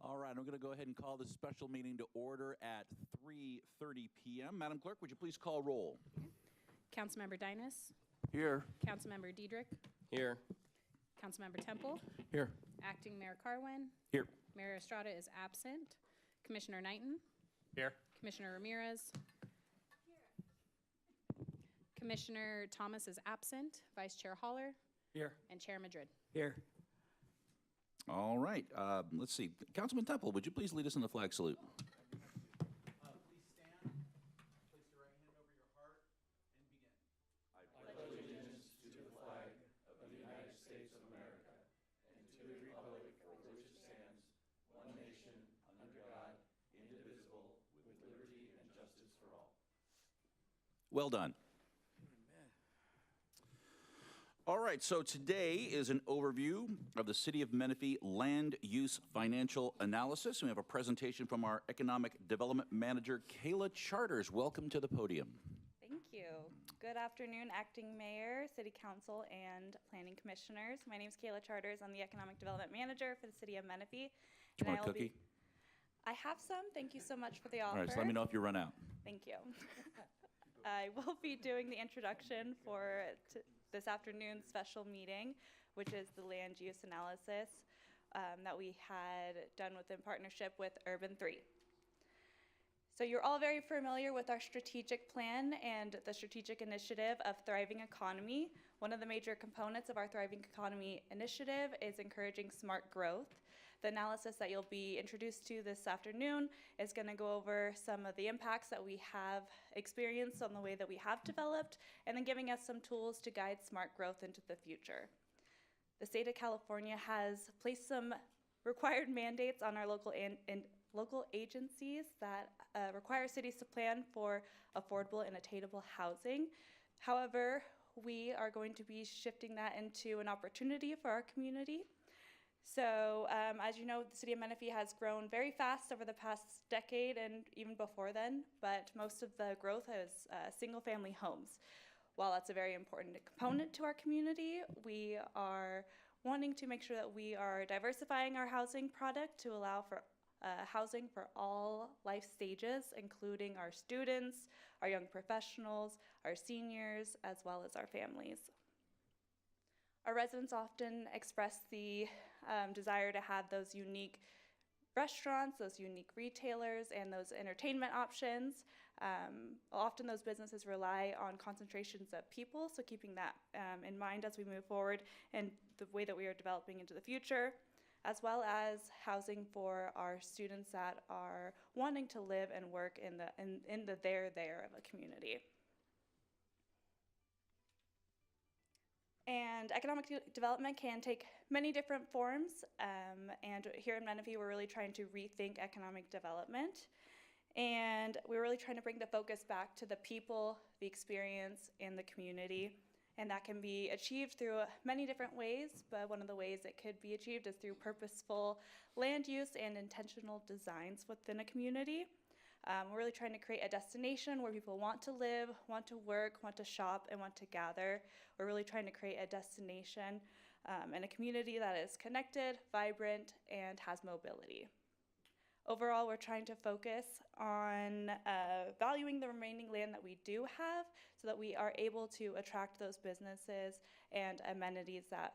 All right, I'm going to go ahead and call this special meeting to order at 3:30 p.m. Madam Clerk, would you please call roll? Councilmember Dynas. Here. Councilmember Diedrich. Here. Councilmember Temple. Here. Acting Mayor Carwin. Here. Mayor Estrada is absent. Commissioner Knighton. Here. Commissioner Ramirez. Commissioner Thomas is absent. Vice Chair Holler. Here. And Chair Madrid. Here. All right, let's see. Councilman Temple, would you please lead us in the flag salute? Please stand, place your right hand over your heart, and begin. I pledge allegiance to the flag of the United States of America and to the republic for which it stands, one nation, under God, indivisible, with liberty and justice for all. Well done. All right, so today is an overview of the City of Menifee Land Use Financial Analysis. We have a presentation from our Economic Development Manager, Kayla Charters. Welcome to the podium. Thank you. Good afternoon, Acting Mayor, City Council, and Planning Commissioners. My name is Kayla Charters. I'm the Economic Development Manager for the City of Menifee. Do you want a cookie? I have some. Thank you so much for the offer. All right, so let me know if you run out. Thank you. I will be doing the introduction for this afternoon's special meeting, which is the land use analysis that we had done within partnership with Urban 3. So you're all very familiar with our strategic plan and the strategic initiative of Thriving Economy. One of the major components of our Thriving Economy initiative is encouraging smart growth. The analysis that you'll be introduced to this afternoon is going to go over some of the impacts that we have experienced on the way that we have developed, and then giving us some tools to guide smart growth into the future. The state of California has placed some required mandates on our local agencies that require cities to plan for affordable and attainable housing. However, we are going to be shifting that into an opportunity for our community. So as you know, the City of Menifee has grown very fast over the past decade and even before then, but most of the growth is single-family homes. While that's a very important component to our community, we are wanting to make sure that we are diversifying our housing product to allow for housing for all life stages, including our students, our young professionals, our seniors, as well as our families. Our residents often express the desire to have those unique restaurants, those unique retailers, and those entertainment options. Often those businesses rely on concentrations of people, so keeping that in mind as we move forward and the way that we are developing into the future, as well as housing for our students that are wanting to live and work in the there of a community. And economic development can take many different forms, and here in Menifee, we're really trying to rethink economic development. And we're really trying to bring the focus back to the people, the experience, and the community. And that can be achieved through many different ways, but one of the ways it could be achieved is through purposeful land use and intentional designs within a community. We're really trying to create a destination where people want to live, want to work, want to shop, and want to gather. We're really trying to create a destination and a community that is connected, vibrant, and has mobility. Overall, we're trying to focus on valuing the remaining land that we do have so that we are able to attract those businesses and amenities that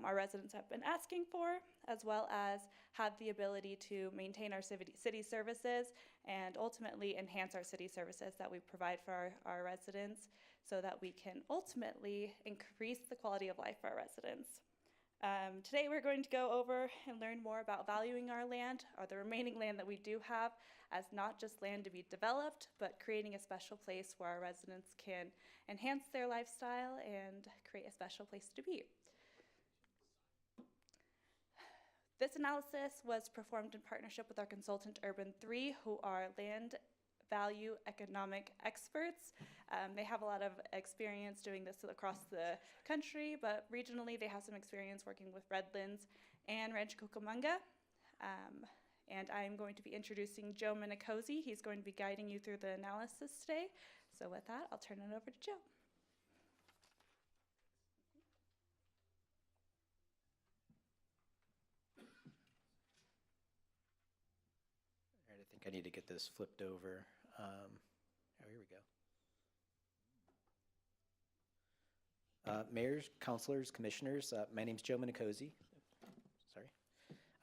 our residents have been asking for, as well as have the ability to maintain our city services and ultimately enhance our city services that we provide for our residents so that we can ultimately increase the quality of life for our residents. Today we're going to go over and learn more about valuing our land, or the remaining land that we do have, as not just land to be developed, but creating a special place where our residents can enhance their lifestyle and create a special place to be. This analysis was performed in partnership with our consultant Urban 3, who are land value economic experts. They have a lot of experience doing this across the country, but regionally they have some experience working with Redlands and Rancho Cucamonga. And I'm going to be introducing Joe Menifee. He's going to be guiding you through the analysis today. So with that, I'll turn it over to Joe. All right, I think I need to get this flipped over. Here we go. Mayors, councilors, commissioners, my name's Joe Menifee. Sorry.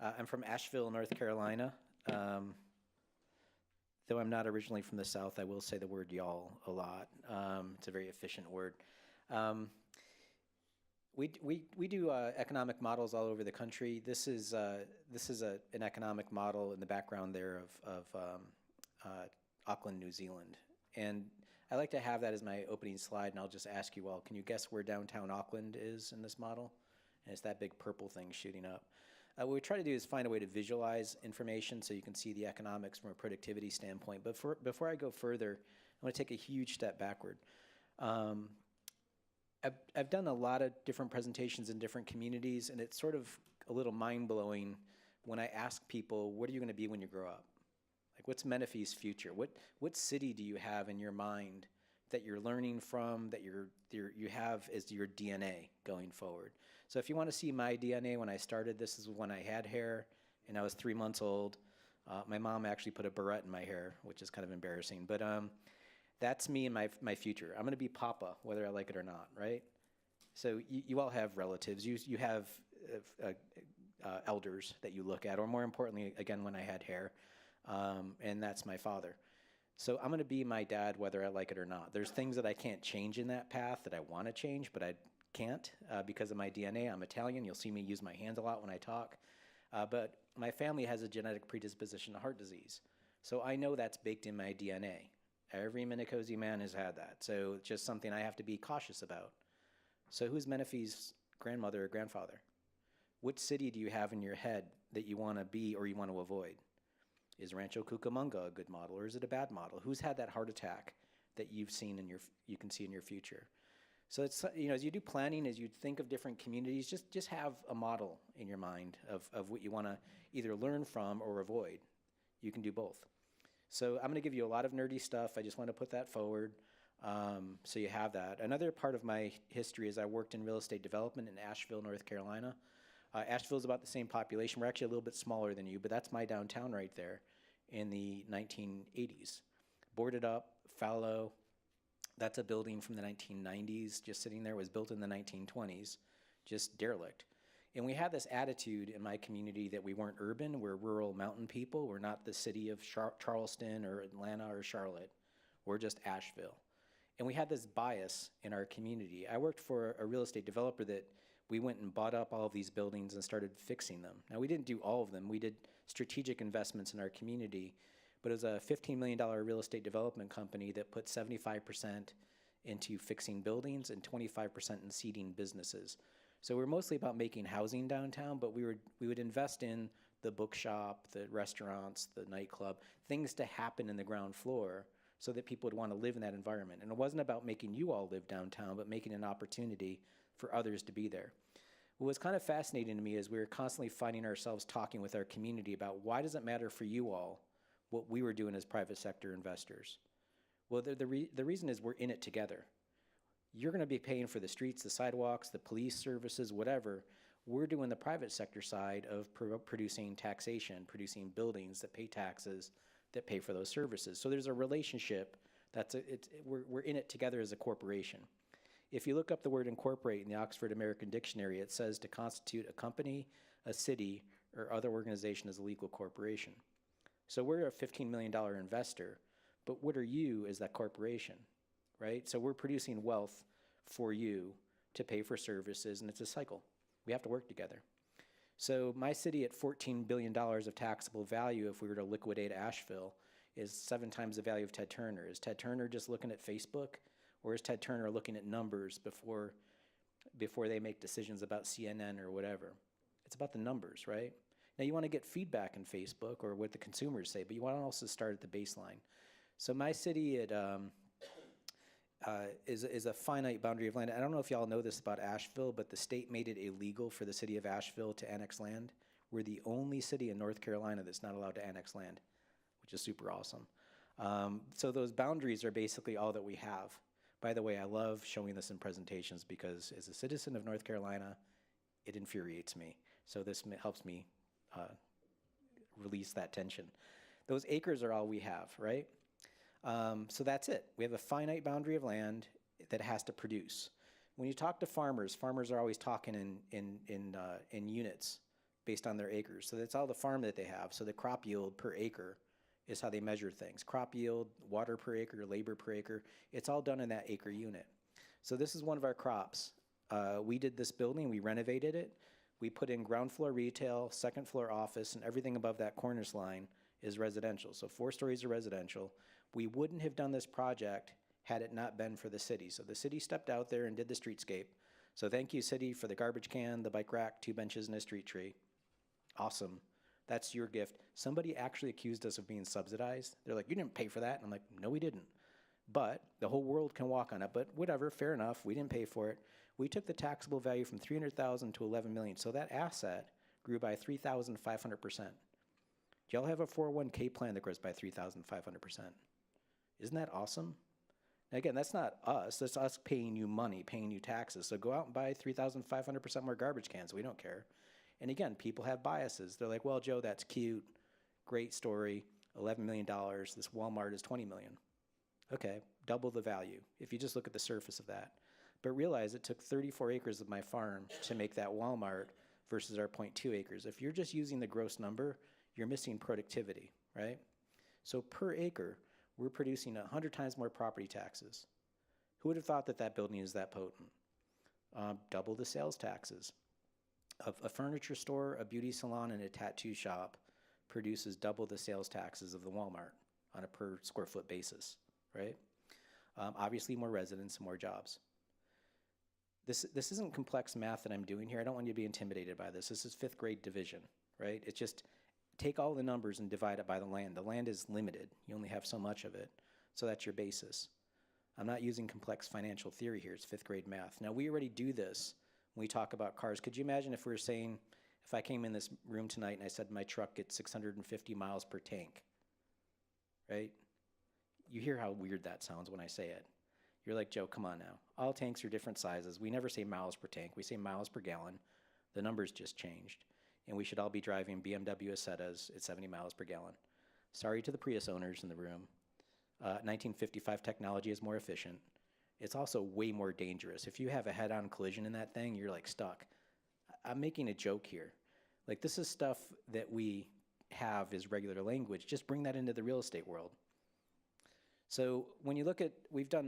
I'm from Asheville, North Carolina. Though I'm not originally from the South, I will say the word y'all a lot. It's a very efficient word. We do economic models all over the country. This is an economic model in the background there of Auckland, New Zealand. And I like to have that as my opening slide, and I'll just ask you all, can you guess where downtown Auckland is in this model? And it's that big purple thing shooting up. What we try to do is find a way to visualize information so you can see the economics from a productivity standpoint. But before I go further, I want to take a huge step backward. I've done a lot of different presentations in different communities, and it's sort of a little mind-blowing when I ask people, what are you going to be when you grow up? Like, what's Menifee's future? What city do you have in your mind that you're learning from, that you have as your DNA going forward? So if you want to see my DNA when I started, this is when I had hair, and I was 3 months old. My mom actually put a barrette in my hair, which is kind of embarrassing, but that's me and my future. I'm going to be Papa, whether I like it or not, right? So you all have relatives. You have elders that you look at, or more importantly, again, when I had hair, and that's my father. So I'm going to be my dad, whether I like it or not. There's things that I can't change in that path that I want to change, but I can't because of my DNA. I'm Italian. You'll see me use my hands a lot when I talk. But my family has a genetic predisposition to heart disease. So I know that's baked in my DNA. Every Menifee man has had that. So it's just something I have to be cautious about. So who's Menifee's grandmother or grandfather? Which city do you have in your head that you want to be or you want to avoid? Is Rancho Cucamonga a good model, or is it a bad model? Who's had that heart attack that you've seen you can see in your future? So it's, as you do planning, as you think of different communities, just have a model in your mind of what you want to either learn from or avoid. You can do both. So I'm going to give you a lot of nerdy stuff. I just want to put that forward so you have that. Another part of my history is I worked in real estate development in Asheville, North Carolina. Asheville's about the same population. We're actually a little bit smaller than you, but that's my downtown right there in the 1980s. Boarded up, fallow. That's a building from the 1990s, just sitting there. It was built in the 1920s, just derelict. And we had this attitude in my community that we weren't urban, we're rural mountain people. We're not the city of Charleston or Atlanta or Charlotte. We're just Asheville. And we had this bias in our community. I worked for a real estate developer that we went and bought up all of these buildings and started fixing them. Now, we didn't do all of them. We did strategic investments in our community, but it was a $15 million real estate development company that put 75% into fixing buildings and 25% in seeding businesses. So we're mostly about making housing downtown, but we would invest in the bookshop, the restaurants, the nightclub, things to happen in the ground floor so that people would want to live in that environment. And it wasn't about making you all live downtown, but making an opportunity for others to be there. What was kind of fascinating to me is we were constantly finding ourselves talking with our community about why does it matter for you all what we were doing as private sector investors? Well, the reason is we're in it together. You're going to be paying for the streets, the sidewalks, the police services, whatever. We're doing the private sector side of producing taxation, producing buildings that pay taxes, that pay for those services. So there's a relationship we're in it together as a corporation. If you look up the word incorporate in the Oxford American Dictionary, it says to constitute a company, a city, or other organization as a legal corporation. So we're a $15 million investor, but what are you as that corporation, right? So we're producing wealth for you to pay for services, and it's a cycle. We have to work together. So my city at $14 billion of taxable value, if we were to liquidate Asheville, is 7 times the value of Ted Turner. Is Ted Turner just looking at Facebook, or is Ted Turner looking at numbers before they make decisions about CNN or whatever? It's about the numbers, right? Now you want to get feedback in Facebook or what the consumers say, but you want to also start at the baseline. So my city is a finite boundary of land. I don't know if y'all know this about Asheville, but the state made it illegal for the city of Asheville to annex land. We're the only city in North Carolina that's not allowed to annex land, which is super awesome. So those boundaries are basically all that we have. By the way, I love showing this in presentations because as a citizen of North Carolina, it infuriates me. So this helps me release that tension. Those acres are all we have, right? So that's it. We have a finite boundary of land that has to produce. When you talk to farmers, farmers are always talking in units based on their acres. So that's all the farm that they have. So the crop yield per acre is how they measure things. Crop yield, water per acre, labor per acre, it's all done in that acre unit. So this is one of our crops. We did this building, we renovated it. We put in ground floor retail, second floor office, and everything above that cornice line is residential. So 4 stories of residential. We wouldn't have done this project had it not been for the city. So the city stepped out there and did the streetscape. So thank you, city, for the garbage can, the bike rack, 2 benches, and a street tree. Awesome. That's your gift. Somebody actually accused us of being subsidized. They're like, you didn't pay for that. And I'm like, no, we didn't. But the whole world can walk on it. But whatever, fair enough. We didn't pay for it. We took the taxable value from $300,000 to $11 million. So that asset grew by 3,500%. Do y'all have a 401k plan that grows by 3,500%? Isn't that awesome? Now again, that's not us. That's us paying you money, paying you taxes. So go out and buy 3,500% more garbage cans. We don't care. And again, people have biases. They're like, well, Joe, that's cute. Great story. $11 million. This Walmart is $20 million. Okay, double the value if you just look at the surface of that. But realize it took 34 acres of my farm to make that Walmart versus our 0.2 acres. If you're just using the gross number, you're missing productivity, right? So per acre, we're producing 100 times more property taxes. Who would have thought that that building is that potent? Double the sales taxes. A furniture store, a beauty salon, and a tattoo shop produces double the sales taxes of the Walmart on a per square foot basis, right? Obviously more residents and more jobs. This isn't complex math that I'm doing here. I don't want you to be intimidated by this. This is 5th grade division, right? It's just take all the numbers and divide it by the land. The land is limited. You only have so much of it. So that's your basis. I'm not using complex financial theory here. It's 5th grade math. Now, we already do this when we talk about cars. Could you imagine if we were saying, if I came in this room tonight and I said my truck gets 650 miles per tank, right? You hear how weird that sounds when I say it. You're like, Joe, come on now. All tanks are different sizes. We never say miles per tank. We say miles per gallon. The numbers just changed. And we should all be driving BMW Asettas at 70 miles per gallon. Sorry to the Prius owners in the room. 1955 technology is more efficient. It's also way more dangerous. If you have a head-on collision in that thing, you're like stuck. I'm making a joke here. Like, this is stuff that we have as regular language. Just bring that into the real estate world. So when you look at,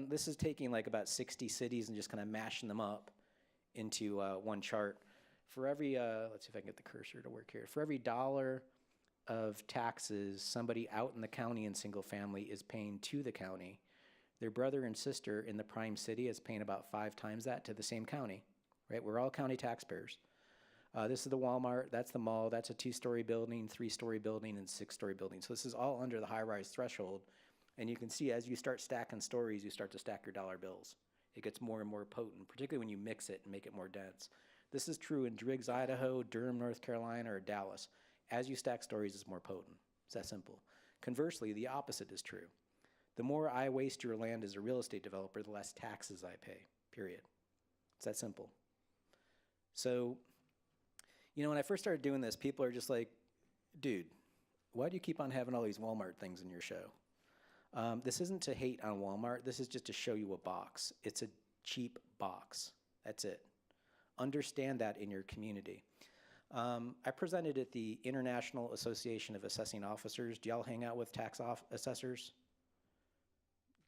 this is taking like about 60 cities and just kind of mashing them up into one chart. For every, let's see if I can get the cursor to work here. For every dollar of taxes somebody out in the county in single family is paying to the county, their brother and sister in the prime city is paying about 5 times that to the same county, right? We're all county taxpayers. This is the Walmart, that's the mall, that's a 2-story building, 3-story building, and 6-story building. So this is all under the high-rise threshold. And you can see as you start stacking stories, you start to stack your dollar bills. It gets more and more potent, particularly when you mix it and make it more dense. This is true in Driggs, Idaho, Durham, North Carolina, or Dallas. As you stack stories, it's more potent. It's that simple. Conversely, the opposite is true. The more I waste your land as a real estate developer, the less taxes I pay, period. It's that simple. So You know, when I first started doing this, people are just like, dude, why do you keep on having all these Walmart things in your show? This isn't to hate on Walmart. This is just to show you a box. It's a cheap box. That's it. Understand that in your community. I presented at the International Association of Assessing Officers. Do y'all hang out with tax assessors?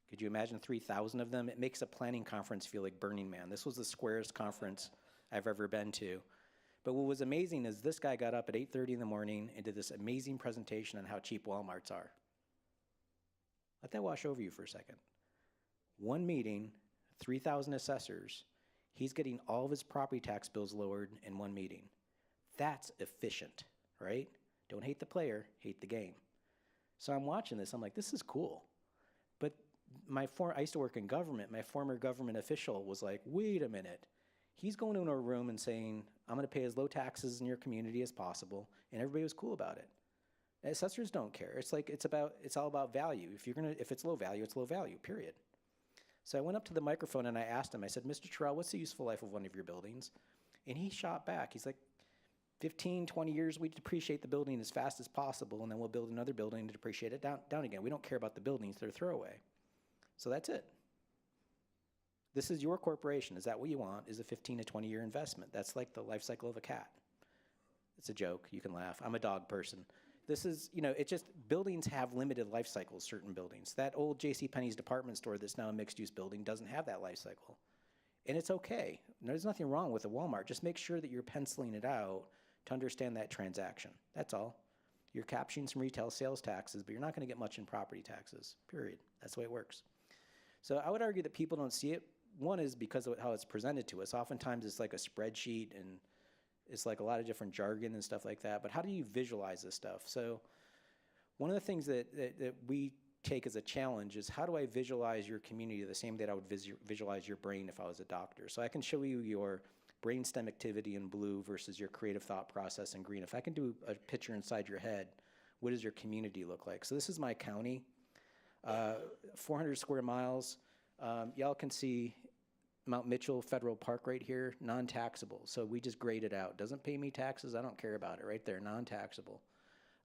Could you imagine 3,000 of them? It makes a planning conference feel like Burning Man. This was the squarest conference I've ever been to. But what was amazing is this guy got up at 8:30 in the morning and did this amazing presentation on how cheap Walmarts are. Let that wash over you for a second. One meeting, 3,000 assessors, he's getting all of his property tax bills lowered in one meeting. That's efficient, right? Don't hate the player, hate the game. So I'm watching this, I'm like, this is cool. But I used to work in government. My former government official was like, wait a minute. He's going into a room and saying, I'm going to pay as low taxes in your community as possible, and everybody was cool about it. And assessors don't care. It's like it's all about value. If it's low value, it's low value, period. So I went up to the microphone and I asked him, I said, Mr. Terrell, what's the useful life of one of your buildings? And he shot back. He's like, 15, 20 years, we depreciate the building as fast as possible, and then we'll build another building to depreciate it down again. We don't care about the buildings, they're throwaway. So that's it. This is your corporation. Is that what you want? Is a 15 to 20 year investment. That's like the life cycle of a cat. It's a joke. You can laugh. I'm a dog person. This is, it just, buildings have limited life cycles, certain buildings. That old JCPenney's department store that's now a mixed-use building doesn't have that life cycle. And it's okay. There's nothing wrong with a Walmart. Just make sure that you're penciling it out to understand that transaction. That's all. You're capturing some retail sales taxes, but you're not going to get much in property taxes, period. That's the way it works. So I would argue that people don't see it. One is because of how it's presented to us. Oftentimes it's like a spreadsheet and it's like a lot of different jargon and stuff like that. But how do you visualize this stuff? So one of the things that we take as a challenge is, how do I visualize your community the same way that I would visualize your brain if I was a doctor? So I can show you your brainstem activity in blue versus your creative thought process in green. If I can do a picture inside your head, what does your community look like? So this is my county, 400 square miles. Y'all can see Mount Mitchell Federal Park right here, non-taxable. So we just grade it out. Doesn't pay me taxes, I don't care about it, right there, non-taxable.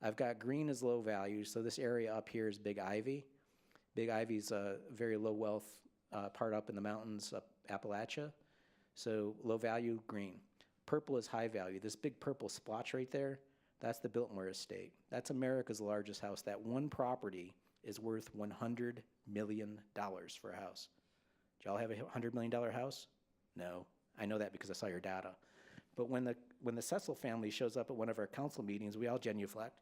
I've got green as low value, so this area up here is Big Ivy. Big Ivy's a very low wealth part up in the mountains up Appalachia. So low value, green. Purple is high value. This big purple splotch right there, that's the Biltmore estate. That's America's largest house. That one property is worth $100 million for a house. Do y'all have a $100 million house? No. I know that because I saw your data. But when the Cecil family shows up at one of our council meetings, we all genuflect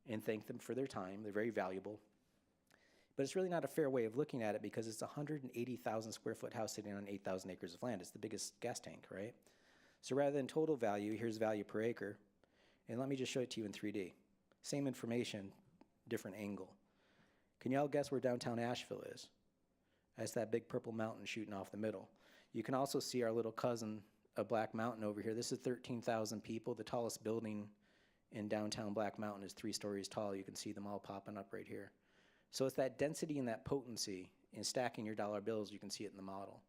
and thank them for their time. They're very valuable. But it's really not a fair way of looking at it, because it's a 180,000 square foot house sitting on 8,000 acres of land. It's the biggest gas tank, right? So rather than total value, here's value per acre. And let me just show it to you in 3D. Same information, different angle. Can y'all guess where downtown Asheville is? That's that big purple mountain shooting off the middle. You can also see our little cousin, a Black Mountain over here. This is 13,000 people. The tallest building in downtown Black Mountain is 3 stories tall. You can see them all popping up right here. So it's that density and that potency in stacking your dollar bills. You can see it in the model.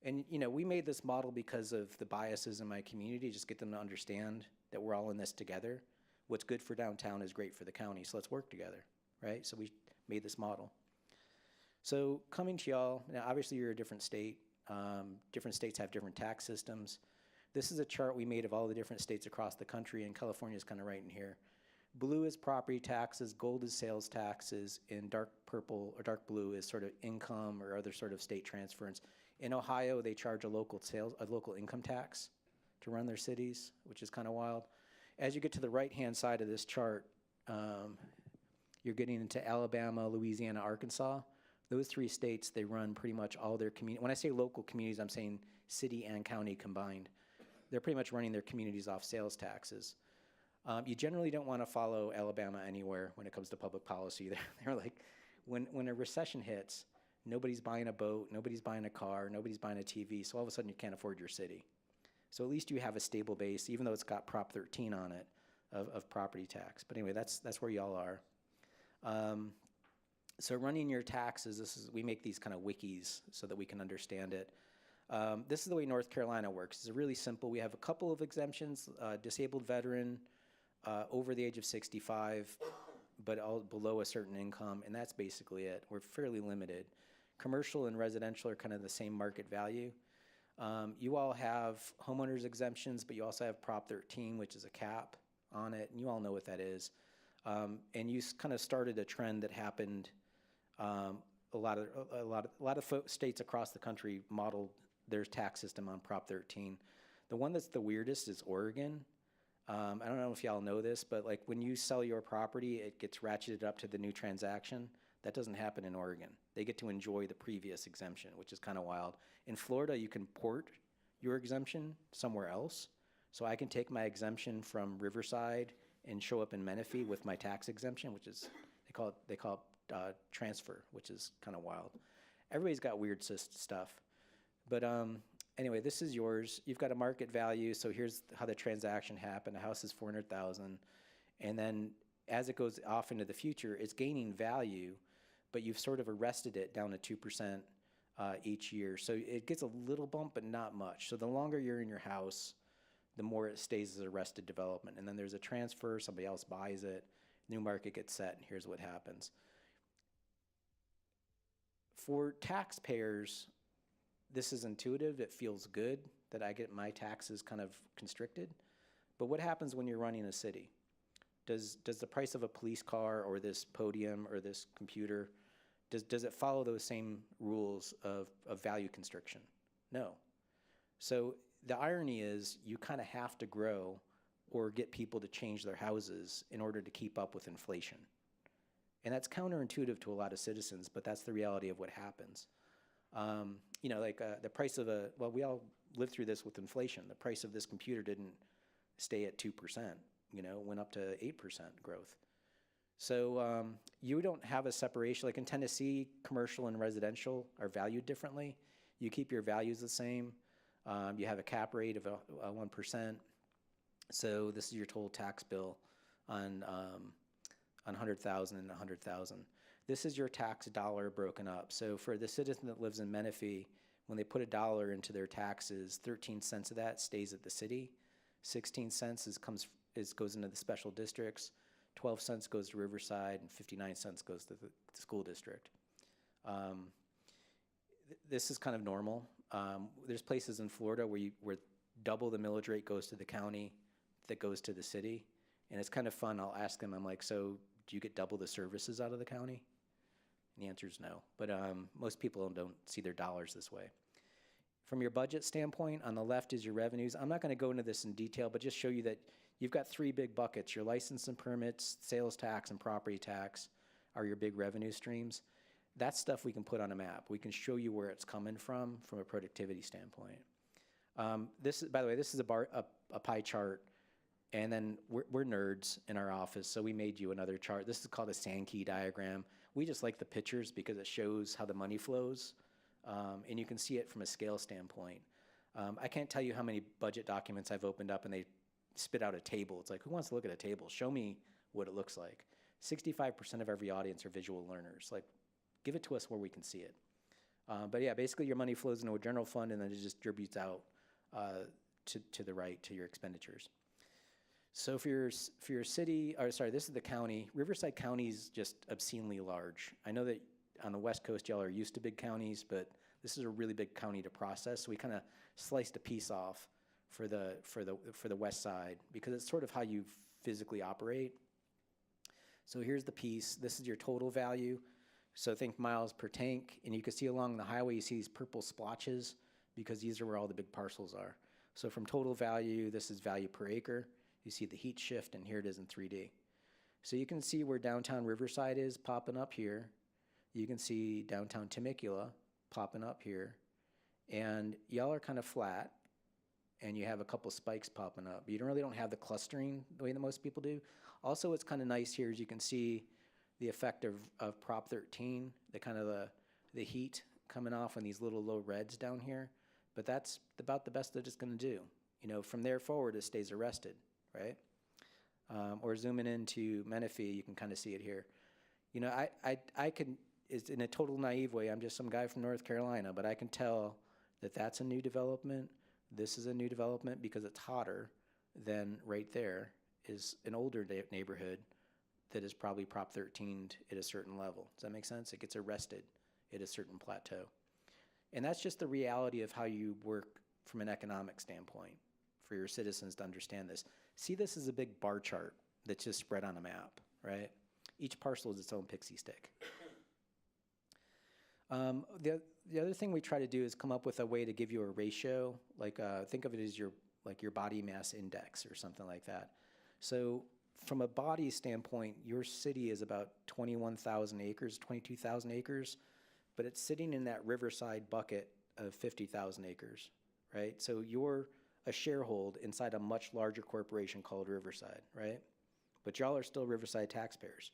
And we made this model because of the biases in my community, just get them to understand that we're all in this together. What's good for downtown is great for the county, so let's work together, right? So we made this model. So coming to y'all, now obviously you're a different state. Different states have different tax systems. This is a chart we made of all the different states across the country, and California is kind of right in here. Blue is property taxes, gold is sales taxes, and dark purple or dark blue is sort of income or other sort of state transference. In Ohio, they charge a local income tax to run their cities, which is kind of wild. As you get to the right-hand side of this chart, you're getting into Alabama, Louisiana, Arkansas. Those 3 states, they run pretty much all their community. When I say local communities, I'm saying city and county combined. They're pretty much running their communities off sales taxes. You generally don't want to follow Alabama anywhere when it comes to public policy. They're like, when a recession hits, nobody's buying a boat, nobody's buying a car, nobody's buying a TV, so all of a sudden you can't afford your city. So at least you have a stable base, even though it's got Prop 13 on it, of property tax. But anyway, that's where y'all are. So running your taxes, we make these kind of wikis so that we can understand it. This is the way North Carolina works. It's really simple. We have a couple of exemptions, disabled veteran, over the age of 65, but all below a certain income, and that's basically it. We're fairly limited. Commercial and residential are kind of the same market value. You all have homeowners exemptions, but you also have Prop 13, which is a cap on it, and you all know what that is. And you kind of started a trend that happened. A lot of states across the country modeled their tax system on Prop 13. The one that's the weirdest is Oregon. I don't know if y'all know this, but like when you sell your property, it gets ratcheted up to the new transaction. That doesn't happen in Oregon. They get to enjoy the previous exemption, which is kind of wild. In Florida, you can port your exemption somewhere else. So I can take my exemption from Riverside and show up in Menifee with my tax exemption, which is, they call it transfer, which is kind of wild. Everybody's got weird stuff. But anyway, this is yours. You've got a market value, so here's how the transaction happened. The house is $400,000, and then as it goes off into the future, it's gaining value, but you've sort of arrested it down to 2% each year. So it gets a little bump, but not much. So the longer you're in your house, the more it stays as arrested development. And then there's a transfer, somebody else buys it, new market gets set, and here's what happens. For taxpayers, this is intuitive. It feels good that I get my taxes kind of constricted. But what happens when you're running a city? Does the price of a police car or this podium or this computer, does it follow those same rules of value constriction? No. So the irony is you kind of have to grow or get people to change their houses in order to keep up with inflation. And that's counterintuitive to a lot of citizens, but that's the reality of what happens. You know, like the price of well, we all lived through this with inflation. The price of this computer didn't stay at 2%, you know, went up to 8% growth. So you don't have a separation. Like in Tennessee, commercial and residential are valued differently. You keep your values the same. You have a cap rate of 1%. So this is your total tax bill on 100,000 and 100,000. This is your tax dollar broken up. So for the citizen that lives in Menifee, when they put $1 into their taxes, 13 cents of that stays at the city. 16 cents goes into the special districts. 12 cents goes to Riverside, and 59 cents goes to the school district. This is kind of normal. There's places in Florida where double the millage rate goes to the county that goes to the city. And it's kind of fun. I'll ask them, I'm like, so do you get double the services out of the county? And the answer is no. But most people don't see their dollars this way. From your budget standpoint, on the left is your revenues. I'm not going to go into this in detail, but just show you that you've got three big buckets. Your license and permits, sales tax, and property tax are your big revenue streams. That's stuff we can put on a map. We can show you where it's coming from a productivity standpoint. By the way, this is a pie chart. And then we're nerds in our office, so we made you another chart. This is called a Sankey diagram. We just like the pictures because it shows how the money flows, and you can see it from a scale standpoint. I can't tell you how many budget documents I've opened up and they spit out a table. It's like, who wants to look at a table? Show me what it looks like. 65% of every audience are visual learners. Like, give it to us where we can see it. But yeah, basically your money flows into a general fund and then it distributes out to the right to your expenditures. So for your city, this is the county. Riverside County is just obscenely large. I know that on the West Coast, y'all are used to big counties, but this is a really big county to process. So we kind of sliced a piece off for the west side because it's sort of how you physically operate. So here's the piece. This is your total value. So think miles per tank, and you can see along the highway, you see these purple splotches because these are where all the big parcels are. So from total value, this is value per acre. You see the heat shift, and here it is in 3D. So you can see where downtown Riverside is popping up here. You can see downtown Temecula popping up here. And y'all are kind of flat, and you have a couple spikes popping up. You really don't have the clustering the way that most people do. Also, what's kind of nice here is you can see the effect of Prop 13, the heat coming off on these little low reds down here. But that's about the best that it's going to do. You know, from there forward, it stays arrested. Right? Or zooming into Menifee, you can kind of see it here. You know, I can, it's in a total naive way, I'm just some guy from North Carolina, but I can tell that's a new development. This is a new development because it's hotter. Then right there is an older neighborhood that is probably Prop 13'd at a certain level. Does that make sense? It gets arrested at a certain plateau. And that's just the reality of how you work from an economic standpoint for your citizens to understand this. See this as a big bar chart that's just spread on a map, right? Each parcel is its own pixie stick. The other thing we try to do is come up with a way to give you a ratio, like think of it as your body mass index or something like that. So from a body standpoint, your city is about 21,000 acres, 22,000 acres, but it's sitting in that Riverside bucket of 50,000 acres, right? So you're a shareholder inside a much larger corporation called Riverside, right? But y'all are still Riverside taxpayers.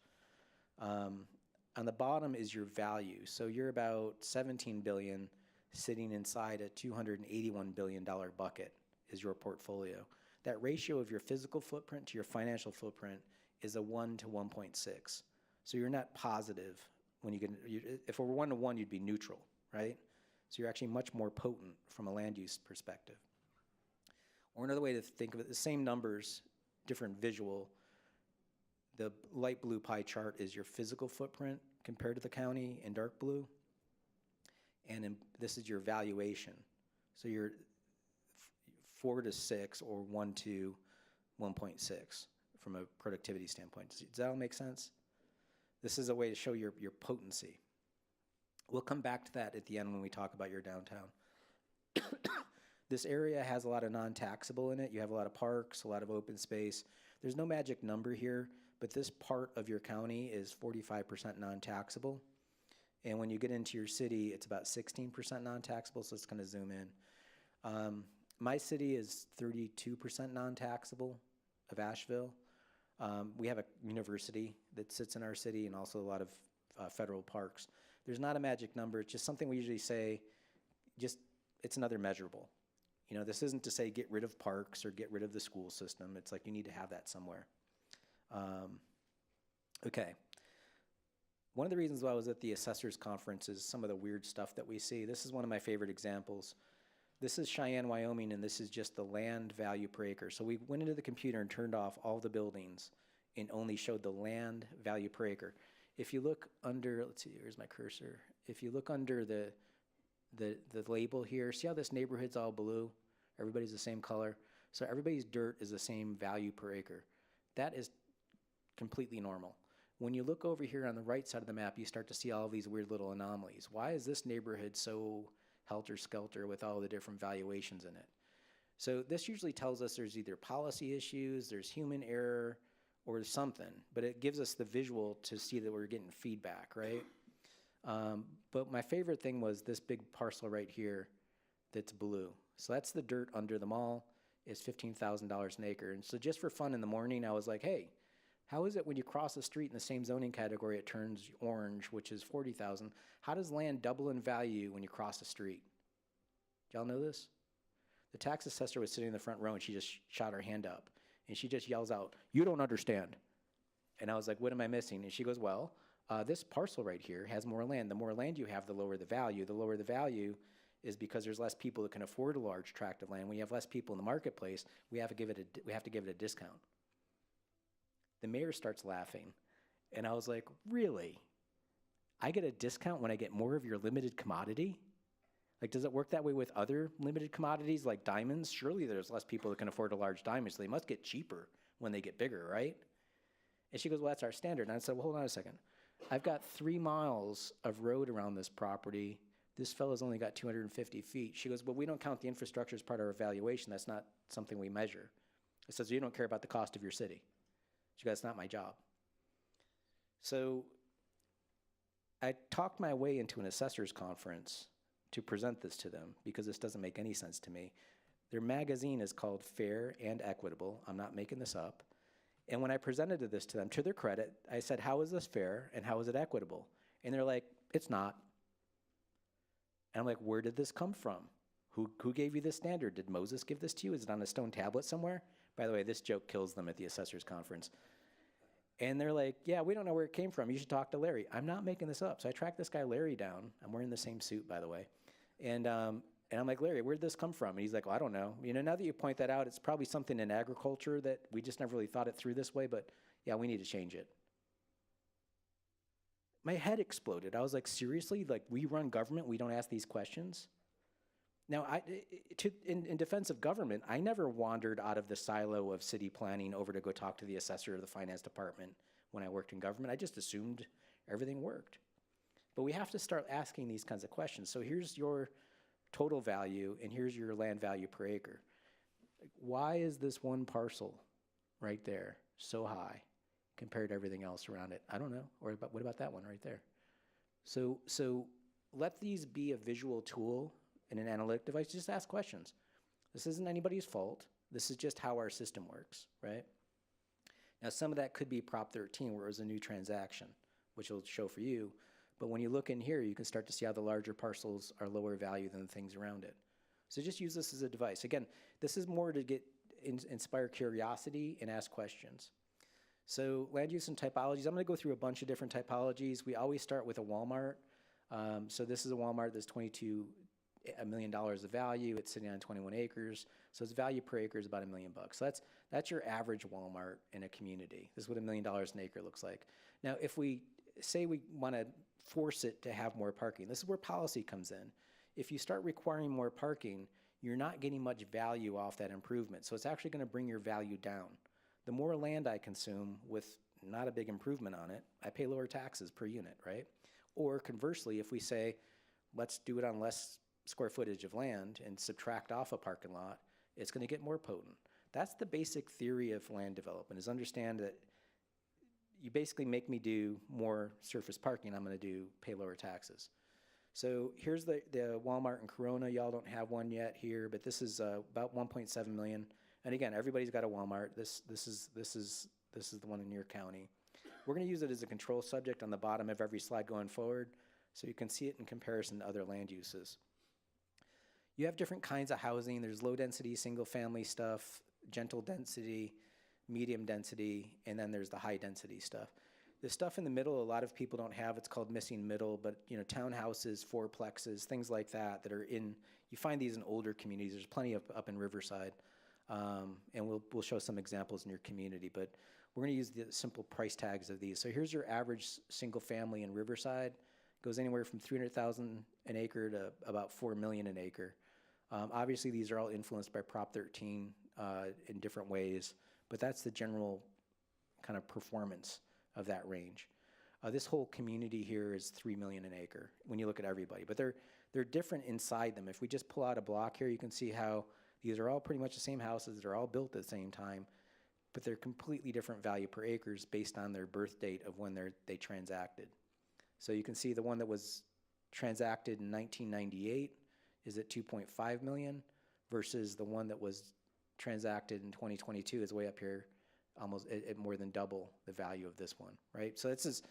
On the bottom is your value. So you're about 17 billion sitting inside a $281 billion bucket is your portfolio. That ratio of your physical footprint to your financial footprint is a 1 to 1.6. So you're not positive when if it were 1 to 1, you'd be neutral, right? So you're actually much more potent from a land use perspective. Or another way to think of it, the same numbers, different visual. The light blue pie chart is your physical footprint compared to the county in dark blue. And this is your valuation. So you're 4 to 6 or 1 to 1.6 from a productivity standpoint. Does that all make sense? This is a way to show your potency. We'll come back to that at the end when we talk about your downtown. This area has a lot of non-taxable in it. You have a lot of parks, a lot of open space. There's no magic number here, but this part of your county is 45% non-taxable. And when you get into your city, it's about 16% non-taxable, so let's kind of zoom in. My city is 32% non-taxable of Asheville. We have a university that sits in our city and also a lot of federal parks. There's not a magic number. It's just something we usually say, it's another measurable. You know, this isn't to say get rid of parks or get rid of the school system. It's like you need to have that somewhere. Okay. One of the reasons why I was at the assessors conference is some of the weird stuff that we see. This is one of my favorite examples. This is Cheyenne, Wyoming, and this is just the land value per acre. So we went into the computer and turned off all the buildings and only showed the land value per acre. If you look under, let's see, here's my cursor. If you look under the label here, see how this neighborhood's all blue? Everybody's the same color. So everybody's dirt is the same value per acre. That is completely normal. When you look over here on the right side of the map, you start to see all these weird little anomalies. Why is this neighborhood so helter-skelter with all the different valuations in it? So this usually tells us there's either policy issues, there's human error, or something. But it gives us the visual to see that we're getting feedback, right? But my favorite thing was this big parcel right here that's blue. So that's the dirt under the mall. It's $15,000 an acre. And so just for fun in the morning, I was like, hey, how is it when you cross the street in the same zoning category, it turns orange, which is 40,000? How does land double in value when you cross the street? Do y'all know this? The tax assessor was sitting in the front row and she just shot her hand up and she just yells out, "You don't understand." And I was like, what am I missing? And she goes, well, this parcel right here has more land. The more land you have, the lower the value. The lower the value is because there's less people that can afford a large tract of land. When you have less people in the marketplace, we have to give it a discount. The mayor starts laughing, and I was like, really? I get a discount when I get more of your limited commodity? Like, does it work that way with other limited commodities like diamonds? Surely there's less people that can afford a large diamond, so they must get cheaper when they get bigger, right? And she goes, well, that's our standard. And I said, well, hold on a second. I've got 3 miles of road around this property. This fellow's only got 250 feet. She goes, well, we don't count the infrastructure as part of our evaluation. That's not something we measure. I said, so you don't care about the cost of your city? She goes, that's not my job. So I talked my way into an assessors conference to present this to them because this doesn't make any sense to me. Their magazine is called Fair and Equitable. I'm not making this up. And when I presented this to them, to their credit, I said, how is this fair and how is it equitable? And they're like, it's not. And I'm like, where did this come from? Who gave you this standard? Did Moses give this to you? Is it on a stone tablet somewhere? By the way, this joke kills them at the assessors conference. And they're like, yeah, we don't know where it came from. You should talk to Larry. I'm not making this up. So I tracked this guy Larry down. I'm wearing the same suit, by the way. And And I'm like, Larry, where'd this come from? And he's like, well, I don't know. Now that you point that out, it's probably something in agriculture that we just never really thought it through this way, but yeah, we need to change it. My head exploded. I was like, seriously? Like, we run government, we don't ask these questions? Now, in defense of government, I never wandered out of the silo of city planning over to go talk to the assessor of the finance department when I worked in government. I just assumed everything worked. But we have to start asking these kinds of questions. So here's your total value, and here's your land value per acre. Why is this one parcel right there so high compared to everything else around it? I don't know. Or what about that one right there? So let these be a visual tool and an analytic device. Just ask questions. This isn't anybody's fault. This is just how our system works, right? Now, some of that could be Prop 13, where it was a new transaction, which will show for you. But when you look in here, you can start to see how the larger parcels are lower value than the things around it. So just use this as a device. Again, this is more to inspire curiosity and ask questions. So land use and typologies, I'm going to go through a bunch of different typologies. We always start with a Walmart. So this is a Walmart that's $22 million of value. It's sitting on 21 acres. So its value per acre is about $1 million. So that's your average Walmart in a community. This is what $1 million an acre looks like. Now, if we say we want to force it to have more parking, this is where policy comes in. If you start requiring more parking, you're not getting much value off that improvement. So it's actually going to bring your value down. The more land I consume with not a big improvement on it, I pay lower taxes per unit, right? Or conversely, if we say, let's do it on less square footage of land and subtract off a parking lot, it's going to get more potent. That's the basic theory of land development, is understand that you basically make me do more surface parking, I'm going to pay lower taxes. So here's the Walmart in Corona. Y'all don't have one yet here, but this is about 1.7 million. And again, everybody's got a Walmart. This is the one in your county. We're going to use it as a control subject on the bottom of every slide going forward, so you can see it in comparison to other land uses. You have different kinds of housing. There's low density, single family stuff, gentle density, medium density, and then there's the high density stuff. The stuff in the middle, a lot of people don't have. It's called missing middle, but townhouses, fourplexes, things like that are in. You find these in older communities. There's plenty up in Riverside, and we'll show some examples in your community. But we're going to use the simple price tags of these. So here's your average single family in Riverside. Goes anywhere from $300,000 an acre to about $4 million an acre. Obviously, these are all influenced by Prop 13 in different ways, but that's the general kind of performance of that range. This whole community here is $3 million an acre when you look at everybody, but they're different inside them. If we just pull out a block here, you can see how these are all pretty much the same houses. They're all built at the same time, but they're completely different value per acres based on their birth date of when they transacted. So you can see the one that was transacted in 1998 is at 2.5 million versus the one that was transacted in 2022 is way up here, almost at more than double the value of this one, right? So this is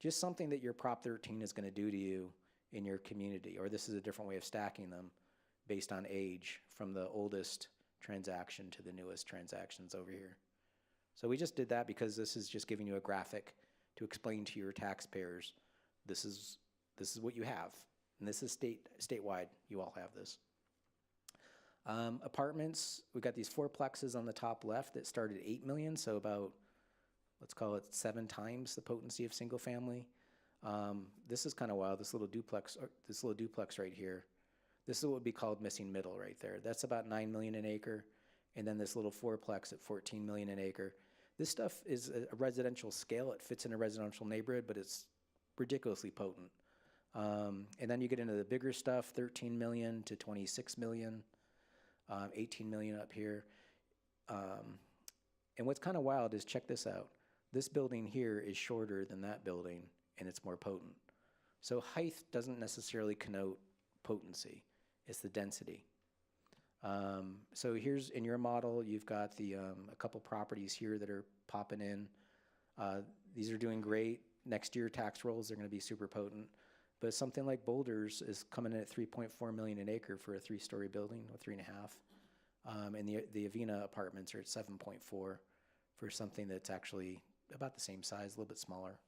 just something that your Prop 13 is going to do to you in your community, or this is a different way of stacking them based on age from the oldest transaction to the newest transactions over here. So we just did that because this is just giving you a graphic to explain to your taxpayers this is what you have, and this is statewide. You all have this. Apartments, we got these fourplexes on the top left that start at 8 million, so about, let's call it 7 times the potency of single family. This is kind of wild, this little duplex right here. This is what would be called missing middle right there. That's about 9 million an acre, and then this little fourplex at 14 million an acre. This stuff is a residential scale. It fits in a residential neighborhood, but it's ridiculously potent. And then you get into the bigger stuff, 13 million to 26 million. 18 million up here. And what's kind of wild is, check this out. This building here is shorter than that building, and it's more potent. So height doesn't necessarily connote potency. It's the density. So here's, in your model, you've got a couple properties here that are popping in. These are doing great. Next year, tax rolls are going to be super potent. But something like Boulders is coming in at 3.4 million an acre for a 3-story building, or 3.5. And the Avena apartments are at 7.4 for something that's actually about the same size, a little bit smaller.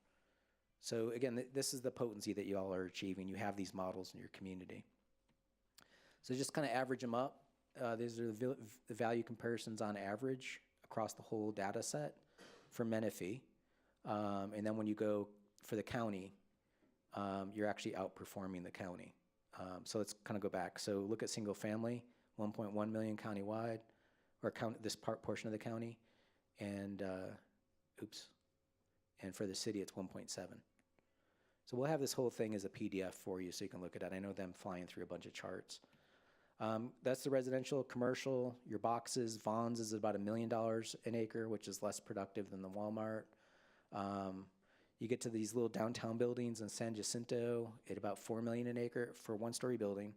So again, this is the potency that you all are achieving. You have these models in your community. So just kind of average them up. These are the value comparisons on average across the whole data set for Menifee. And then when you go for the county, you're actually outperforming the county. So let's kind of go back. So look at single family, 1.1 million countywide, or count this portion of the county, and and for the city it's 1.7. So we'll have this whole thing as a PDF for you so you can look at it. I know them flying through a bunch of charts. That's the residential, commercial, your boxes. Vaughn's is about $1 million an acre, which is less productive than the Walmart. You get to these little downtown buildings in San Jacinto at about $4 million an acre for a one-story building.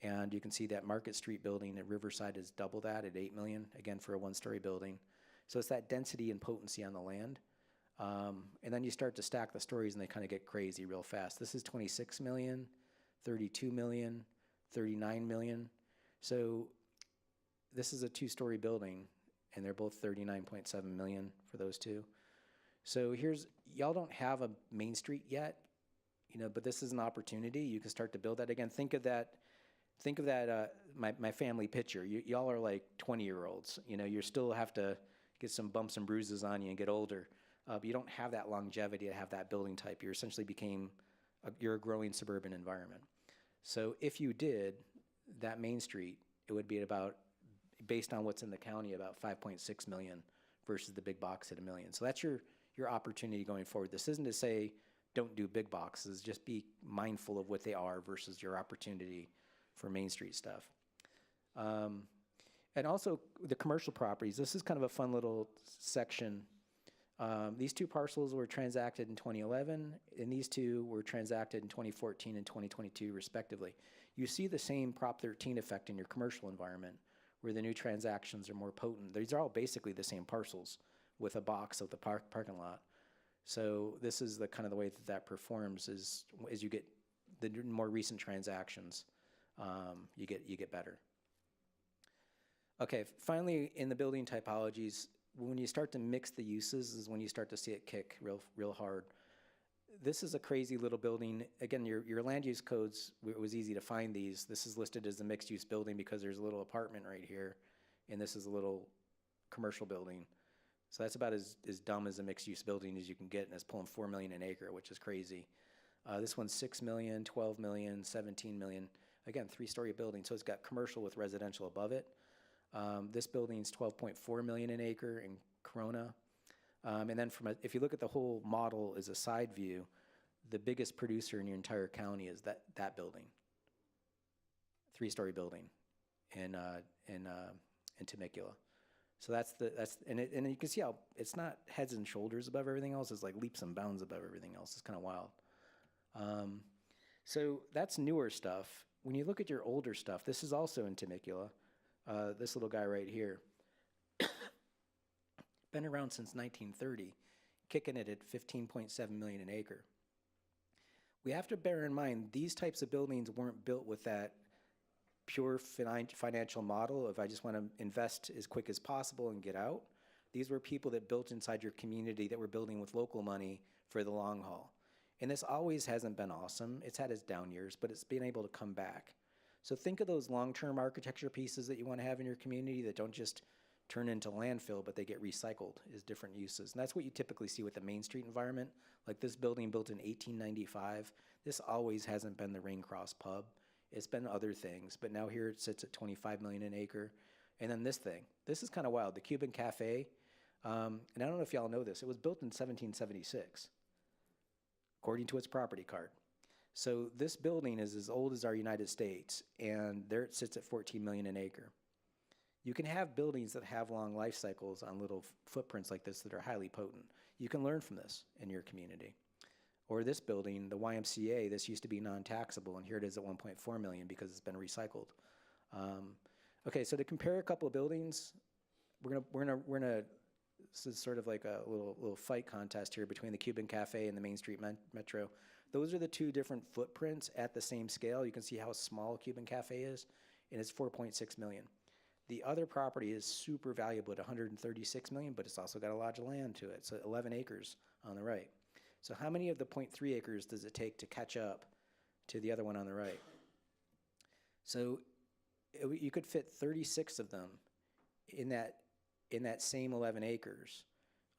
And you can see that Market Street building at Riverside is double that at $8 million, again, for a one-story building. So it's that density and potency on the land. And then you start to stack the stories and they kind of get crazy real fast. This is 26 million, 32 million, 39 million. So this is a two-story building and they're both 39.7 million for those two. So y'all don't have a Main Street yet, but this is an opportunity. You can start to build that again. Think of that, my family picture. Y'all are like 20-year-olds. You still have to get some bumps and bruises on you and get older. But you don't have that longevity to have that building type. You essentially you're a growing suburban environment. So if you did that Main Street, it would be about, based on what's in the county, about 5.6 million versus the big box at $1 million. So that's your opportunity going forward. This isn't to say don't do big boxes, just be mindful of what they are versus your opportunity for Main Street stuff. And also the commercial properties. This is kind of a fun little section. These two parcels were transacted in 2011, and these two were transacted in 2014 and 2022, respectively. You see the same Prop 13 effect in your commercial environment, where the new transactions are more potent. These are all basically the same parcels with a box of the parking lot. So this is the kind of the way that performs is as you get the more recent transactions, you get better. Okay, finally, in the building typologies, when you start to mix the uses is when you start to see it kick real hard. This is a crazy little building. Again, your land use codes, it was easy to find these. This is listed as a mixed use building because there's a little apartment right here, and this is a little commercial building. So that's about as dumb as a mixed use building as you can get, and it's pulling $4 million an acre, which is crazy. This one's 6 million, 12 million, 17 million. Again, 3-story building, so it's got commercial with residential above it. This building's 12.4 million an acre in Corona. And then if you look at the whole model as a side view, the biggest producer in your entire county is that building, 3-story building in Temecula. So and you can see how it's not heads and shoulders above everything else. It's like leaps and bounds above everything else. It's kind of wild. So that's newer stuff. When you look at your older stuff, this is also in Temecula. This little guy right here, been around since 1930, kicking it at 15.7 million an acre. We have to bear in mind these types of buildings weren't built with that pure financial model of I just want to invest as quick as possible and get out. These were people that built inside your community that were building with local money for the long haul. And this always hasn't been awesome. It's had its down years, but it's been able to come back. So think of those long-term architecture pieces that you want to have in your community that don't just turn into landfill, but they get recycled as different uses. And that's what you typically see with the Main Street environment. Like this building built in 1895, this always hasn't been the Raincross Pub. It's been other things, but now here it sits at 25 million an acre. And then this thing, this is kind of wild, the Cuban Cafe. And I don't know if y'all know this, it was built in 1776, according to its property card. So this building is as old as our United States, and there it sits at 14 million an acre. You can have buildings that have long life cycles on little footprints like this that are highly potent. You can learn from this in your community. Or this building, the YMCA, this used to be non-taxable, and here it is at 1.4 million because it's been recycled. Okay, so to compare a couple of buildings, we're gonna. This is sort of like a little fight contest here between the Cuban Cafe and the Main Street Metro. Those are the two different footprints at the same scale. You can see how small Cuban Cafe is, and it's 4.6 million. The other property is super valuable at 136 million, but it's also got a lot of land to it, so 11 acres on the right. So how many of the 0.3 acres does it take to catch up to the other one on the right? So you could fit 36 of them in that same 11 acres.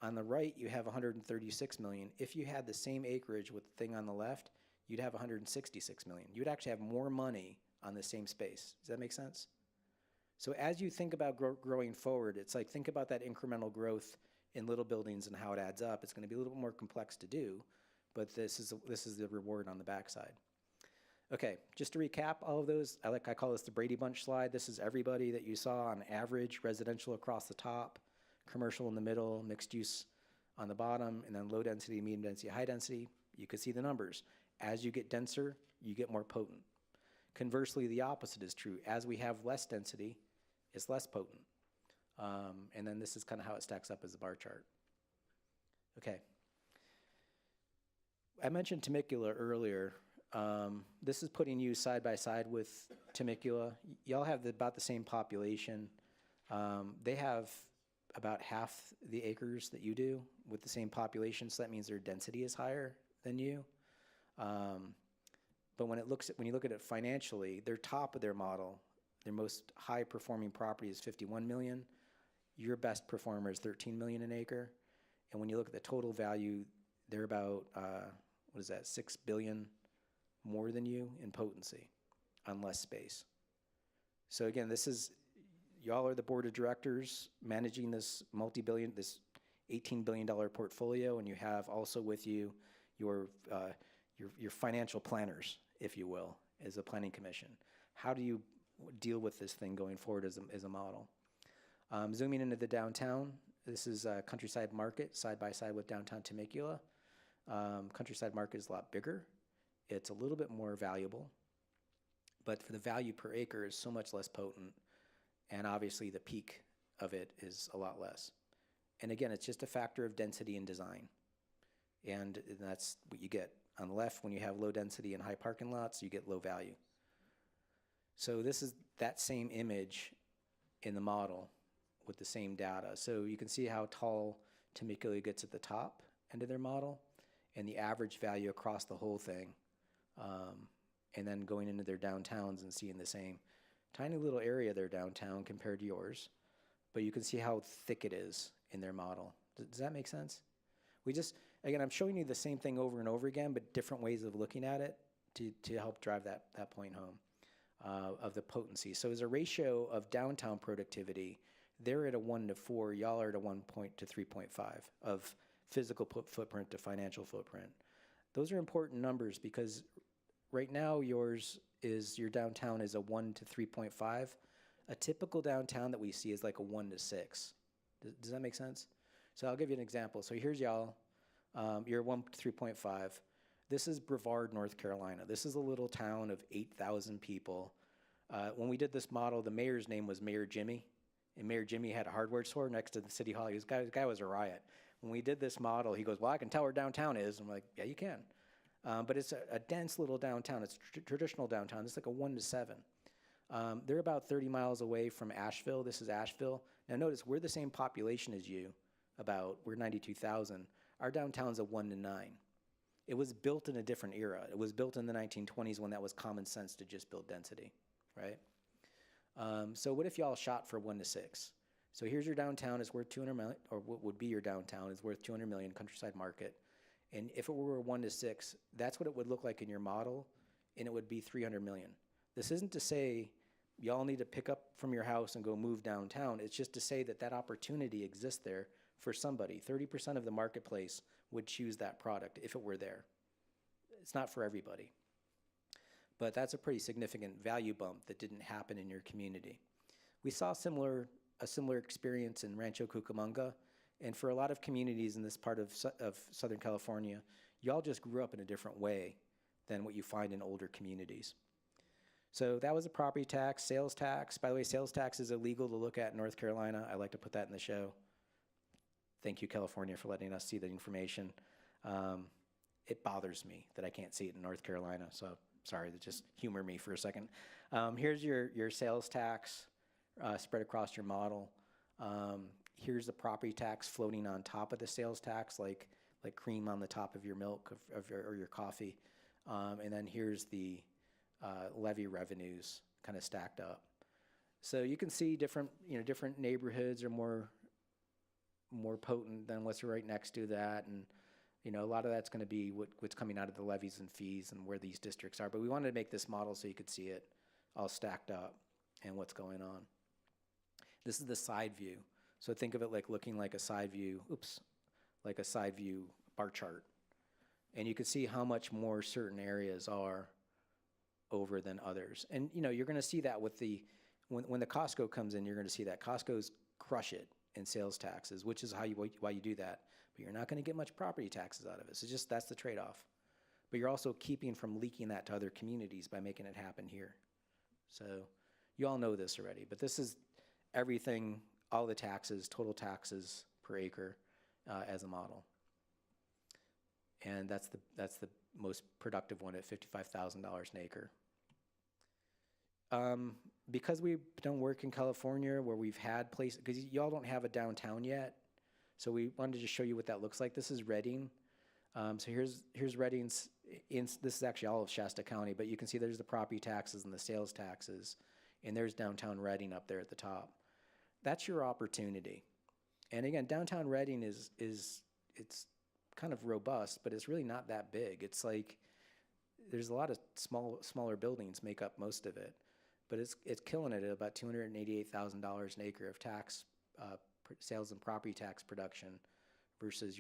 On the right, you have 136 million. If you had the same acreage with the thing on the left, you'd have 166 million. You would actually have more money on the same space. Does that make sense? So as you think about growing forward, it's like think about that incremental growth in little buildings and how it adds up. It's going to be a little bit more complex to do, but this is the reward on the backside. Okay, just to recap all of those, I call this the Brady Bunch slide. This is everybody that you saw on average, residential across the top, commercial in the middle, mixed use on the bottom, and then low density, medium density, high density. You can see the numbers. As you get denser, you get more potent. Conversely, the opposite is true. As we have less density, it's less potent. And then this is kind of how it stacks up as a bar chart. Okay. I mentioned Temecula earlier. This is putting you side by side with Temecula. Y'all have about the same population. They have about half the acres that you do with the same population, so that means their density is higher than you. But when you look at it financially, their top of their model, their most high performing property is 51 million. Your best performer is 13 million an acre. And when you look at the total value, they're about, 6 billion more than you in potency on less space. So again, y'all are the board of directors managing this this $18 billion portfolio, and you have also with you your financial planners, if you will, as a planning commission. How do you deal with this thing going forward as a model? Zooming into the downtown, this is Countryside Market, side by side with downtown Temecula. Countryside Market is a lot bigger. It's a little bit more valuable, but for the value per acre is so much less potent, and obviously the peak of it is a lot less. And again, it's just a factor of density and design, and that's what you get. On the left, when you have low density and high parking lots, you get low value. So this is that same image in the model with the same data. So you can see how tall Temecula gets at the top end of their model, and the average value across the whole thing. And then going into their downtowns and seeing the same tiny little area there downtown compared to yours. But you can see how thick it is in their model. Does that make sense? Again, I'm showing you the same thing over and over again, but different ways of looking at it to help drive that point home of the potency. So as a ratio of downtown productivity, they're at a 1 to 4, y'all are at a 1 to 3.5 of physical footprint to financial footprint. Those are important numbers because right now your downtown is a 1 to 3.5. A typical downtown that we see is like a 1 to 6. Does that make sense? So I'll give you an example. So here's y'all. You're 1 to 3.5. This is Brevard, North Carolina. This is a little town of 8,000 people. When we did this model, the mayor's name was Mayor Jimmy, and Mayor Jimmy had a hardware store next to the city hall. This guy was a riot. When we did this model, he goes, well, I can tell where downtown is. I'm like, yeah, you can. But it's a dense little downtown. It's traditional downtown. It's like a 1 to 7. They're about 30 miles away from Asheville. This is Asheville. Now notice, we're the same population as you, we're 92,000. Our downtown's a 1 to 9. It was built in a different era. It was built in the 1920s when that was common sense to just build density, right? So what if y'all shot for 1 to 6? So here's your downtown, it's worth 200 million, or what would be your downtown is worth 200 million, Countryside Market. And if it were 1 to 6, that's what it would look like in your model, and it would be 300 million. This isn't to say y'all need to pick up from your house and go move downtown. It's just to say that that opportunity exists there for somebody. 30% of the marketplace would choose that product if it were there. It's not for everybody. But that's a pretty significant value bump that didn't happen in your community. We saw a similar experience in Rancho Cucamonga, and for a lot of communities in this part of Southern California, y'all just grew up in a different way than what you find in older communities. So that was a property tax, sales tax. By the way, sales tax is illegal to look at in North Carolina. I like to put that in the show. Thank you, California, for letting us see the information. It bothers me that I can't see it in North Carolina, so sorry, just humor me for a second. Here's your sales tax spread across your model. Here's the property tax floating on top of the sales tax, like cream on the top of your milk or your coffee. And then here's the levy revenues kind of stacked up. So you can see different, different neighborhoods are more potent than what's right next to that, and a lot of that's going to be what's coming out of the levies and fees and where these districts are. But we wanted to make this model so you could see it all stacked up and what's going on. This is the side view. So think of it like looking like a side view, like a side view bar chart. And you can see how much more certain areas are over than others. And you're going to see that with when the Costco comes in, you're going to see that Costco's crush it in sales taxes, which is why you do that. But you're not going to get much property taxes out of it. So that's the trade-off. But you're also keeping from leaking that to other communities by making it happen here. So you all know this already, but this is everything, all the taxes, total taxes per acre as a model. And that's the most productive one at $55,000 an acre. Because we don't work in California where we've had places, because y'all don't have a downtown yet, so we wanted to just show you what that looks like. This is Redding. So here's Redding's, this is actually all of Shasta County, but you can see there's the property taxes and the sales taxes, and there's downtown Redding up there at the top. That's your opportunity. And again, downtown Redding it's kind of robust, but it's really not that big. It's like there's a lot of smaller buildings make up most of it, but it's killing it at about $288,000 an acre of tax sales and property tax production versus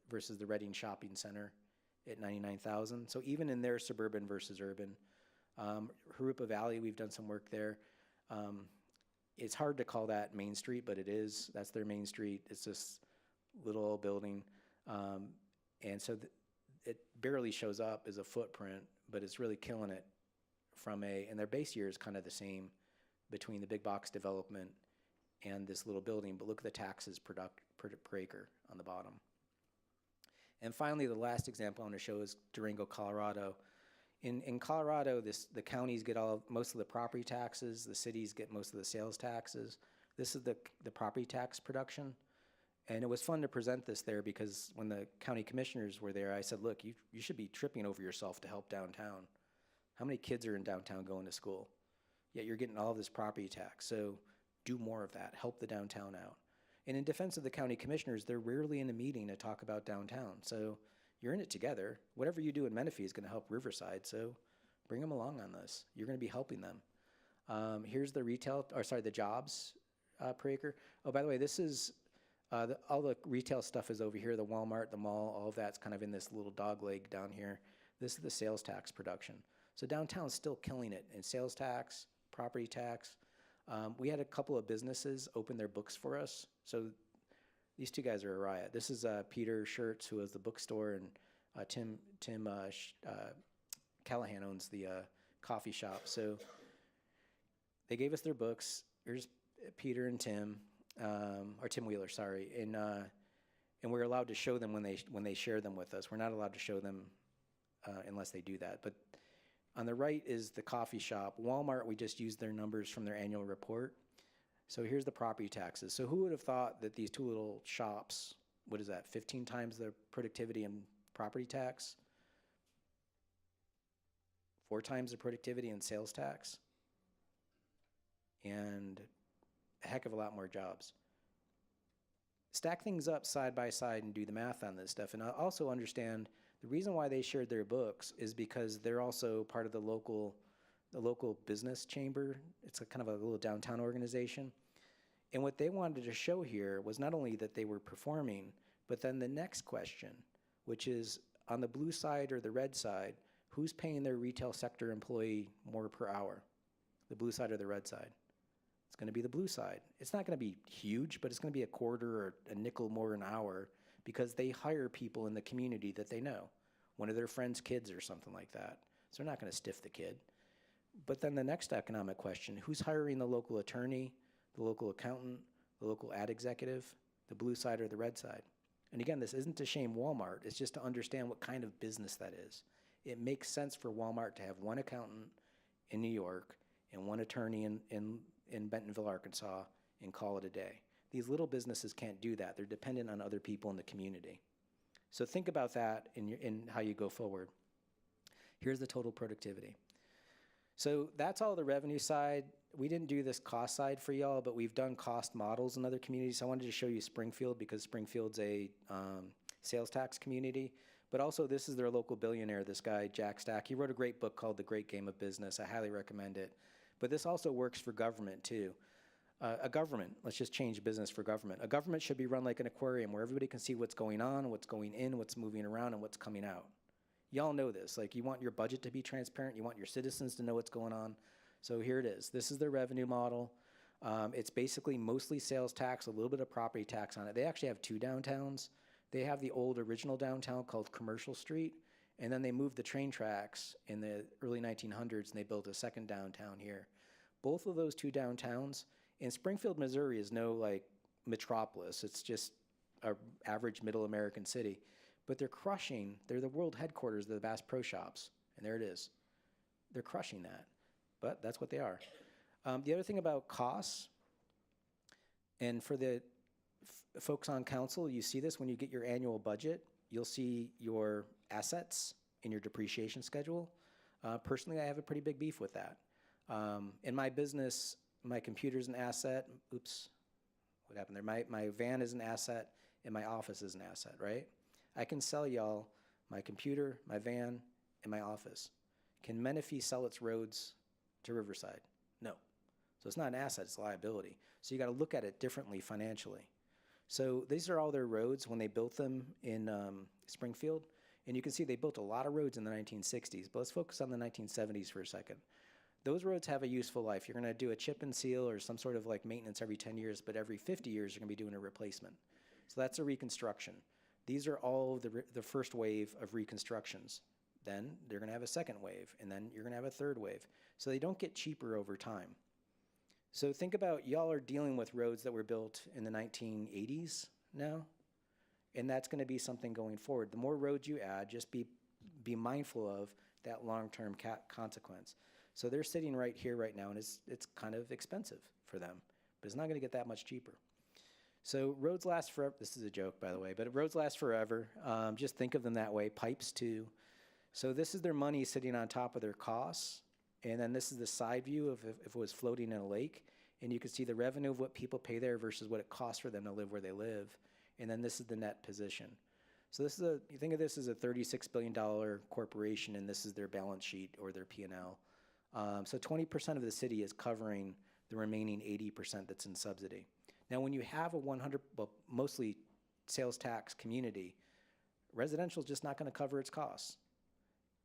versus the Redding Shopping Center at $99,000. So even in their suburban versus urban, Jurupa Valley, we've done some work there. It's hard to call that Main Street, but it is. That's their Main Street. It's this little old building. And so it barely shows up as a footprint, but it's really killing it and their base year is kind of the same between the big box development and this little building, but look at the taxes per acre on the bottom. And finally, the last example I want to show is Durango, Colorado. In Colorado, the counties get most of the property taxes, the cities get most of the sales taxes. This is the property tax production. And it was fun to present this there because when the county commissioners were there, I said, look, you should be tripping over yourself to help downtown. How many kids are in downtown going to school? Yet you're getting all of this property tax. So do more of that. Help the downtown out. And in defense of the county commissioners, they're rarely in a meeting to talk about downtown. So you're in it together. Whatever you do in Menifee is going to help Riverside. So bring them along on this. You're going to be helping them. Here's the jobs per acre. Oh, by the way, this is all the retail stuff is over here. The Walmart, the mall, all of that's kind of in this little dog leg down here. This is the sales tax production. So downtown's still killing it in sales tax, property tax. We had a couple of businesses open their books for us. So these two guys are a riot. This is Peter Schertz, who has the bookstore, and Tim Callahan owns the coffee shop. So they gave us their books. Here's Peter and Tim, or Tim Wheeler, sorry, and we're allowed to show them when they share them with us. We're not allowed to show them unless they do that. But on the right is the coffee shop. Walmart, we just used their numbers from their annual report. So here's the property taxes. So who would have thought that these two little shops, 15 times the productivity in property tax? 4 times the productivity in sales tax? And a heck of a lot more jobs. Stack things up side by side and do the math on this stuff. And I also understand the reason why they shared their books is because they're also part of the local business chamber. It's a kind of a little downtown organization. And what they wanted to show here was not only that they were performing, but then the next question, which is on the blue side or the red side, who's paying their retail sector employee more per hour? The blue side or the red side? It's going to be the blue side. It's not going to be huge, but it's going to be a quarter or a nickel more an hour because they hire people in the community that they know, one of their friends' kids or something like that. So they're not going to stiff the kid. But then the next economic question, who's hiring the local attorney, the local accountant, the local ad executive, the blue side or the red side? And again, this isn't to shame Walmart. It's just to understand what kind of business that is. It makes sense for Walmart to have one accountant in New York and one attorney in Bentonville, Arkansas, and call it a day. These little businesses can't do that. They're dependent on other people in the community. So think about that in how you go forward. Here's the total productivity. So that's all the revenue side. We didn't do this cost side for y'all, but we've done cost models in other communities. I wanted to show you Springfield because Springfield's a sales tax community. But also, this is their local billionaire, this guy, Jack Stack. He wrote a great book called The Great Game of Business. I highly recommend it. But this also works for government, too. A government, let's just change business for government. A government should be run like an aquarium where everybody can see what's going on, what's going in, what's moving around, and what's coming out. Y'all know this. Like, you want your budget to be transparent. You want your citizens to know what's going on. So here it is. This is their revenue model. It's basically mostly sales tax, a little bit of property tax on it. They actually have two downtowns. They have the old original downtown called Commercial Street, and then they moved the train tracks in the early 1900s, and they built a second downtown here. Both of those two downtowns, and Springfield, Missouri is no, like, metropolis. It's just an average middle American city. But they're the world headquarters of the Bass Pro Shops, and there it is. They're crushing that, but that's what they are. The other thing about costs, and for the folks on council, you see this when you get your annual budget. You'll see your assets in your depreciation schedule. Personally, I have a pretty big beef with that. In my business, my computer's an asset. Oops, what happened there? My van is an asset, and my office is an asset, right? I can sell y'all my computer, my van, and my office. Can Menifee sell its roads to Riverside? No. So it's not an asset, it's a liability. So you got to look at it differently financially. So these are all their roads when they built them in Springfield. And you can see they built a lot of roads in the 1960s, but let's focus on the 1970s for a second. Those roads have a useful life. You're going to do a chip and seal or some sort of like maintenance every 10 years, but every 50 years you're going to be doing a replacement. So that's a reconstruction. These are all the first wave of reconstructions. Then they're going to have a second wave, and then you're going to have a third wave. So they don't get cheaper over time. So think about y'all are dealing with roads that were built in the 1980s now, and that's going to be something going forward. The more roads you add, just be mindful of that long-term consequence. So they're sitting right here right now, and it's kind of expensive for them, but it's not going to get that much cheaper. So roads last forever. This is a joke, by the way, but roads last forever. Just think of them that way. Pipes, too. So this is their money sitting on top of their costs, and then this is the side view of if it was floating in a lake, and you can see the revenue of what people pay there versus what it costs for them to live where they live, and then this is the net position. So this is you think of this as a $36 billion corporation, and this is their balance sheet or their P&L. So 20% of the city is covering the remaining 80% that's in subsidy. Now, when you have a mostly sales tax community, residential is just not going to cover its costs.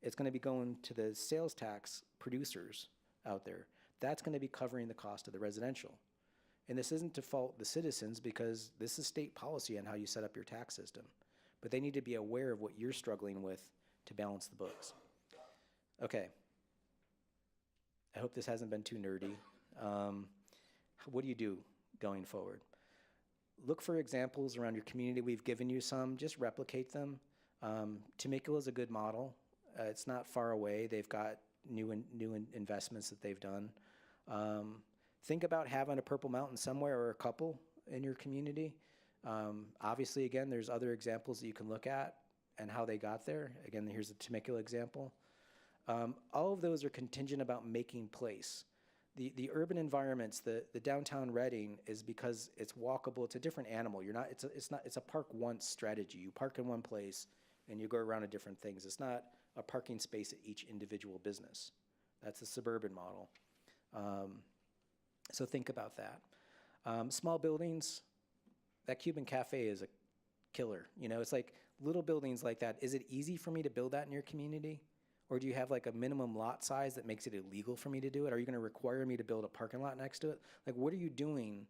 It's going to be going to the sales tax producers out there. That's going to be covering the cost of the residential. And this isn't to fault the citizens because this is state policy on how you set up your tax system. But they need to be aware of what you're struggling with to balance the books. Okay. I hope this hasn't been too nerdy. What do you do going forward? Look for examples around your community. We've given you some. Just replicate them. Temecula is a good model. It's not far away. They've got new investments that they've done. Think about having a Purple Mountain somewhere or a couple in your community. Obviously, again, there's other examples that you can look at and how they got there. Again, here's a Temecula example. All of those are contingent about making place. The urban environments, the downtown Reading is because it's walkable. It's a different animal. It's a park once strategy. You park in one place and you go around to different things. It's not a parking space at each individual business. That's the suburban model. So think about that. Small buildings, that Cuban Cafe is a killer. You know, it's like little buildings like that. Is it easy for me to build that in your community? Or do you have like a minimum lot size that makes it illegal for me to do it? Are you going to require me to build a parking lot next to it? Like, what are you doing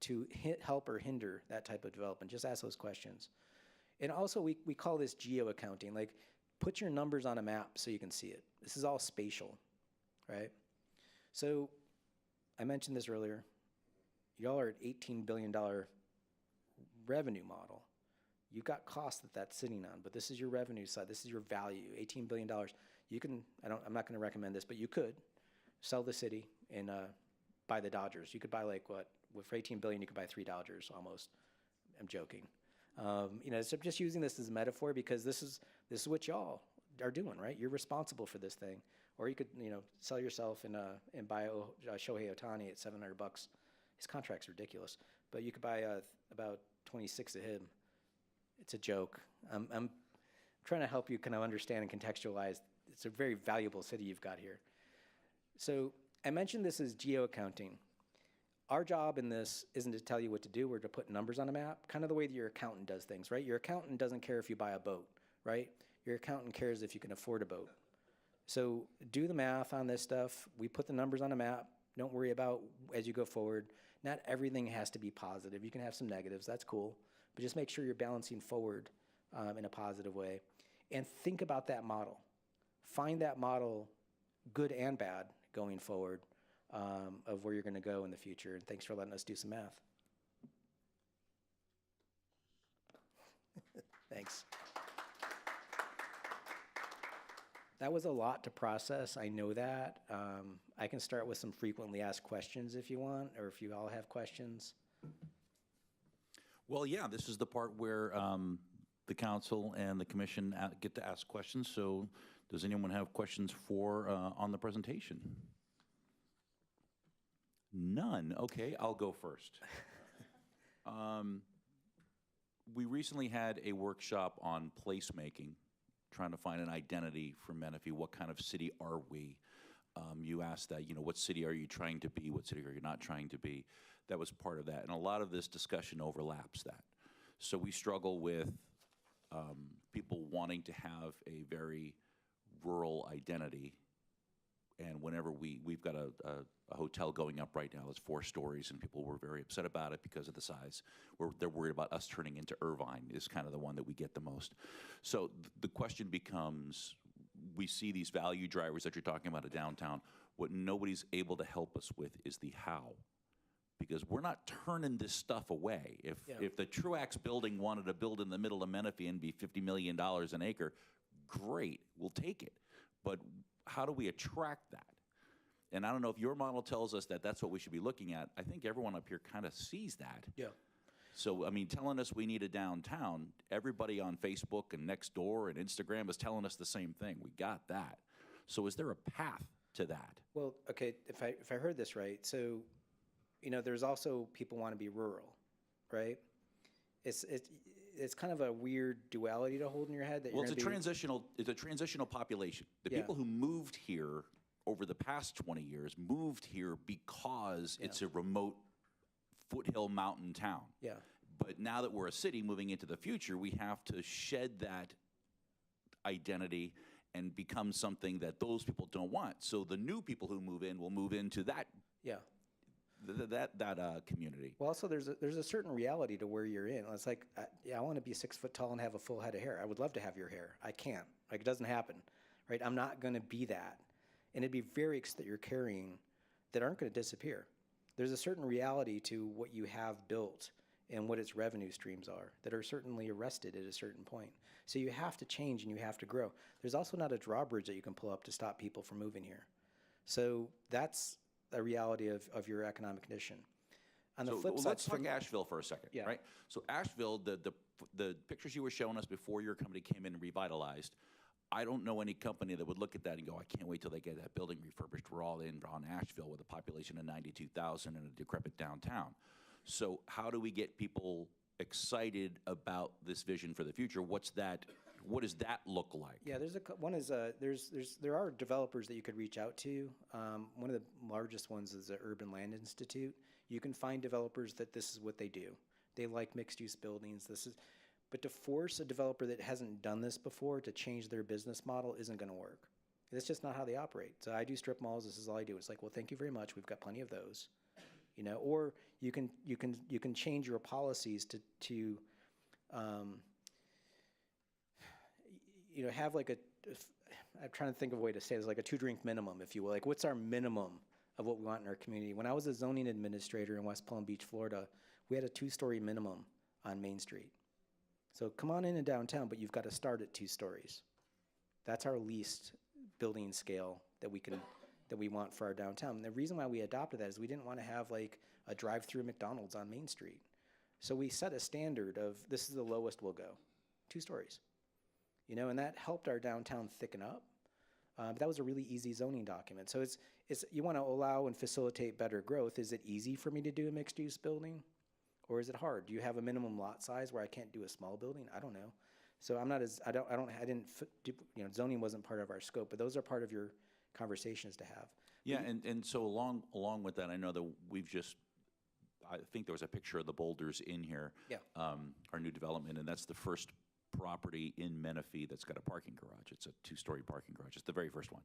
to help or hinder that type of development? Just ask those questions. And also, we call this geo-accounting. Like, put your numbers on a map so you can see it. This is all spatial, right? So I mentioned this earlier. Y'all are at $18 billion revenue model. You've got cost that's sitting on, but this is your revenue side. This is your value, $18 billion. You can, I'm not going to recommend this, but you could sell the city and buy the Dodgers. You could buy like what, for $18 billion, you could buy 3 Dodgers almost. I'm joking. You know, so I'm just using this as a metaphor because this is what y'all are doing, right? You're responsible for this thing. Or you could, sell yourself and buy Shohei Ohtani at $700. His contract's ridiculous, but you could buy about 26 of him. It's a joke. I'm trying to help you kind of understand and contextualize. It's a very valuable city you've got here. So I mentioned this as geo-accounting. Our job in this isn't to tell you what to do or to put numbers on a map, kind of the way that your accountant does things, right? Your accountant doesn't care if you buy a boat, right? Your accountant cares if you can afford a boat. So do the math on this stuff. We put the numbers on a map. Don't worry about as you go forward. Not everything has to be positive. You can have some negatives. That's cool. But just make sure you're balancing forward in a positive way. And think about that model. Find that model, good and bad, going forward of where you're going to go in the future. And thanks for letting us do some math. Thanks. That was a lot to process. I know that. I can start with some frequently asked questions if you want, or if you all have questions. Well, yeah, this is the part where the council and the commission get to ask questions. So does anyone have questions on the presentation? None. Okay, I'll go first. We recently had a workshop on placemaking, trying to find an identity for Menifee. What kind of city are we? You asked that, what city are you trying to be? What city are you not trying to be? That was part of that. And a lot of this discussion overlaps that. So we struggle with people wanting to have a very rural identity. And whenever we've got a hotel going up right now that's 4 stories, and people were very upset about it because of the size. They're worried about us turning into Irvine is kind of the one that we get the most. So the question becomes, we see these value drivers that you're talking about in downtown. What nobody's able to help us with is the how. Because we're not turning this stuff away. If the Truax building wanted to build in the middle of Menifee and be $50 million an acre, great, we'll take it. But how do we attract that? And I don't know if your model tells us that that's what we should be looking at. I think everyone up here kind of sees that. Yeah. So, I mean, telling us we need a downtown, everybody on Facebook and Nextdoor and Instagram is telling us the same thing. We got that. So is there a path to that? Well, okay, if I heard this right, so, there's also people want to be rural, right? It's kind of a weird duality to hold in your head. Well, it's a transitional population. The people who moved here over the past 20 years moved here because it's a remote foothill mountain town. Yeah. But now that we're a city moving into the future, we have to shed that identity and become something that those people don't want. So the new people who move in will move into that that community. Well, also there's a certain reality to where you're in. It's like, I want to be 6 foot tall and have a full head of hair. I would love to have your hair. I can't. Like, it doesn't happen, right? I'm not going to be that. And it'd be very that you're carrying that aren't going to disappear. There's a certain reality to what you have built and what its revenue streams are that are certainly arrested at a certain point. So you have to change and you have to grow. There's also not a drawbridge that you can pull up to stop people from moving here. So that's a reality of your economic condition. On the flip side, let's talk Asheville for a second, right? So Asheville, the pictures you were showing us before your company came in and revitalized, I don't know any company that would look at that and go, I can't wait till they get that building refurbished. We're all in on Asheville with a population of 92,000 and a decrepit downtown. So how do we get people excited about this vision for the future? What does that look like? Yeah, there are developers that you could reach out to. One of the largest ones is the Urban Land Institute. You can find developers that this is what they do. They like mixed-use buildings. But to force a developer that hasn't done this before to change their business model isn't going to work. That's just not how they operate. So I do strip malls. This is all I do. It's like, well, thank you very much. We've got plenty of those. Or you can change your policies to have like I'm trying to think of a way to say this, like a 2-drink minimum, if you will. Like, what's our minimum of what we want in our community? When I was a zoning administrator in West Palm Beach, Florida, we had a 2-story minimum on Main Street. So come on in downtown, but you've got to start at 2 stories. That's our least building scale that we want for our downtown. And the reason why we adopted that is we didn't want to have like a drive-through McDonald's on Main Street. So we set a standard of this is the lowest we'll go, 2 stories. And that helped our downtown thicken up. But that was a really easy zoning document. So it's you want to allow and facilitate better growth. Is it easy for me to do a mixed-use building? Or is it hard? Do you have a minimum lot size where I can't do a small building? I don't know. So I'm not as, I didn't, zoning wasn't part of our scope, but those are part of your conversations to have. Yeah, and so along with that, I know that I think there was a picture of the boulders in here. Yeah. Our new development, and that's the first property in Menifee that's got a parking garage. It's a 2-story parking garage. It's the very first one.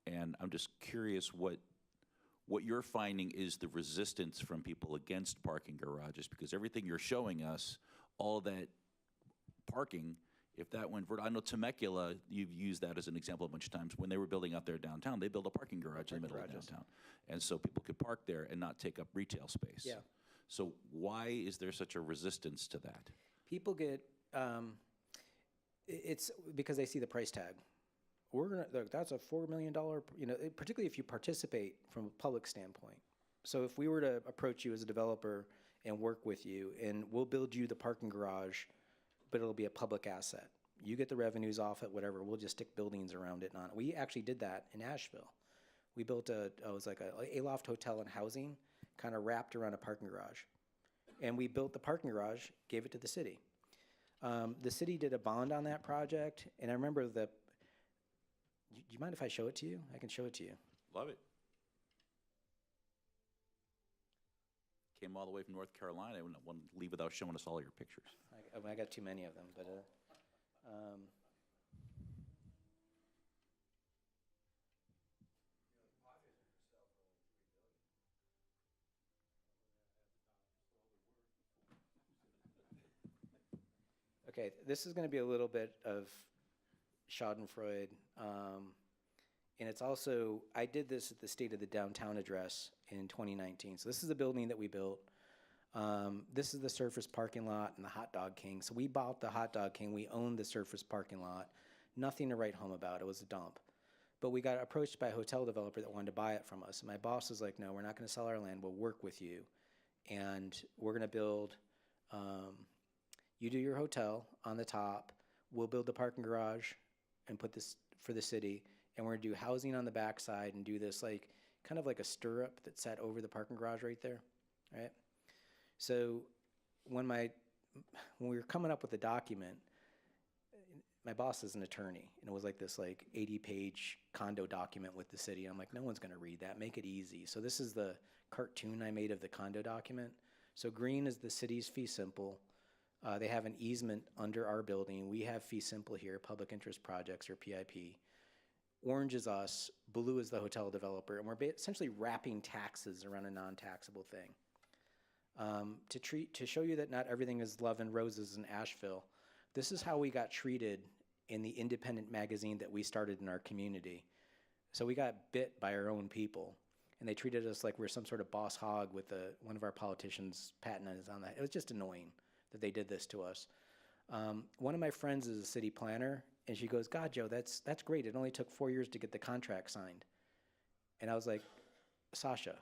And I'm just curious what you're finding is the resistance from people against parking garages, because everything you're showing us, all that parking, if that went I know Temecula, you've used that as an example a bunch of times. When they were building out their downtown, they built a parking garage in the middle of downtown. And so people could park there and not take up retail space. Yeah. So why is there such a resistance to that? People get, it's because they see the price tag. We're gonna, look, that's a $4 million, particularly if you participate from a public standpoint. So if we were to approach you as a developer and work with you, and we'll build you the parking garage, but it'll be a public asset. You get the revenues off it, whatever, we'll just stick buildings around it and on it. We actually did that in Asheville. We built it was like a loft hotel and housing, kind of wrapped around a parking garage. And we built the parking garage, gave it to the city. The city did a bond on that project, and I remember do you mind if I show it to you? I can show it to you. Love it. Came all the way from North Carolina. I wouldn't want to leave without showing us all your pictures. I got too many of them, but okay, this is going to be a little bit of Schadenfreude. And it's also, I did this at the State of the Downtown address in 2019. So this is a building that we built. This is the surface parking lot and the Hot Dog King. So we bought the Hot Dog King. We owned the surface parking lot. Nothing to write home about. It was a dump. But we got approached by a hotel developer that wanted to buy it from us. And my boss was like, no, we're not going to sell our land. We'll work with you. And we're going to build, you do your hotel on the top. We'll build the parking garage and put this for the city. And we're going to do housing on the backside and do this like kind of like a stirrup that sat over the parking garage right there, right? So when we were coming up with the document, my boss is an attorney, and it was like this like 80-page condo document with the city. I'm like, no one's going to read that. Make it easy. So this is the cartoon I made of the condo document. So green is the city's fee simple. They have an easement under our building. We have fee simple here, public interest projects or PIP. Orange is us, blue is the hotel developer, and we're essentially wrapping taxes around a non-taxable thing. To show you that not everything is love and roses in Asheville, this is how we got treated in the independent magazine that we started in our community. So we got bit by our own people, and they treated us like we're some sort of boss hog with one of our politicians' patent is on that. It was just annoying that they did this to us. One of my friends is a city planner, and she goes, God, Joe, that's great. It only took 4 years to get the contract signed. And I was like, Sasha,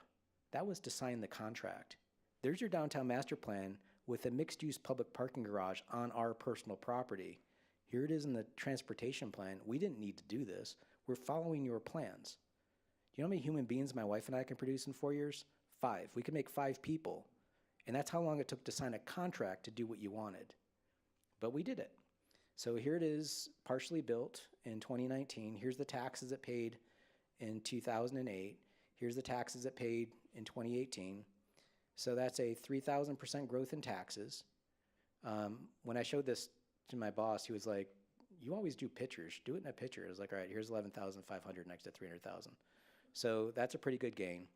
that was to sign the contract. There's your downtown master plan with a mixed-use public parking garage on our personal property. Here it is in the transportation plan. We didn't need to do this. We're following your plans. Do you know how many human beings my wife and I can produce in 4 years? 5. We could make 5 people. And that's how long it took to sign a contract to do what you wanted. But we did it. So here it is, partially built in 2019. Here's the taxes it paid in 2008. Here's the taxes it paid in 2018. So that's a 3,000% growth in taxes. When I showed this to my boss, he was like, you always do pictures. Do it in a picture. I was like, all right, here's 11,500 next to 300,000. So that's a pretty good gain.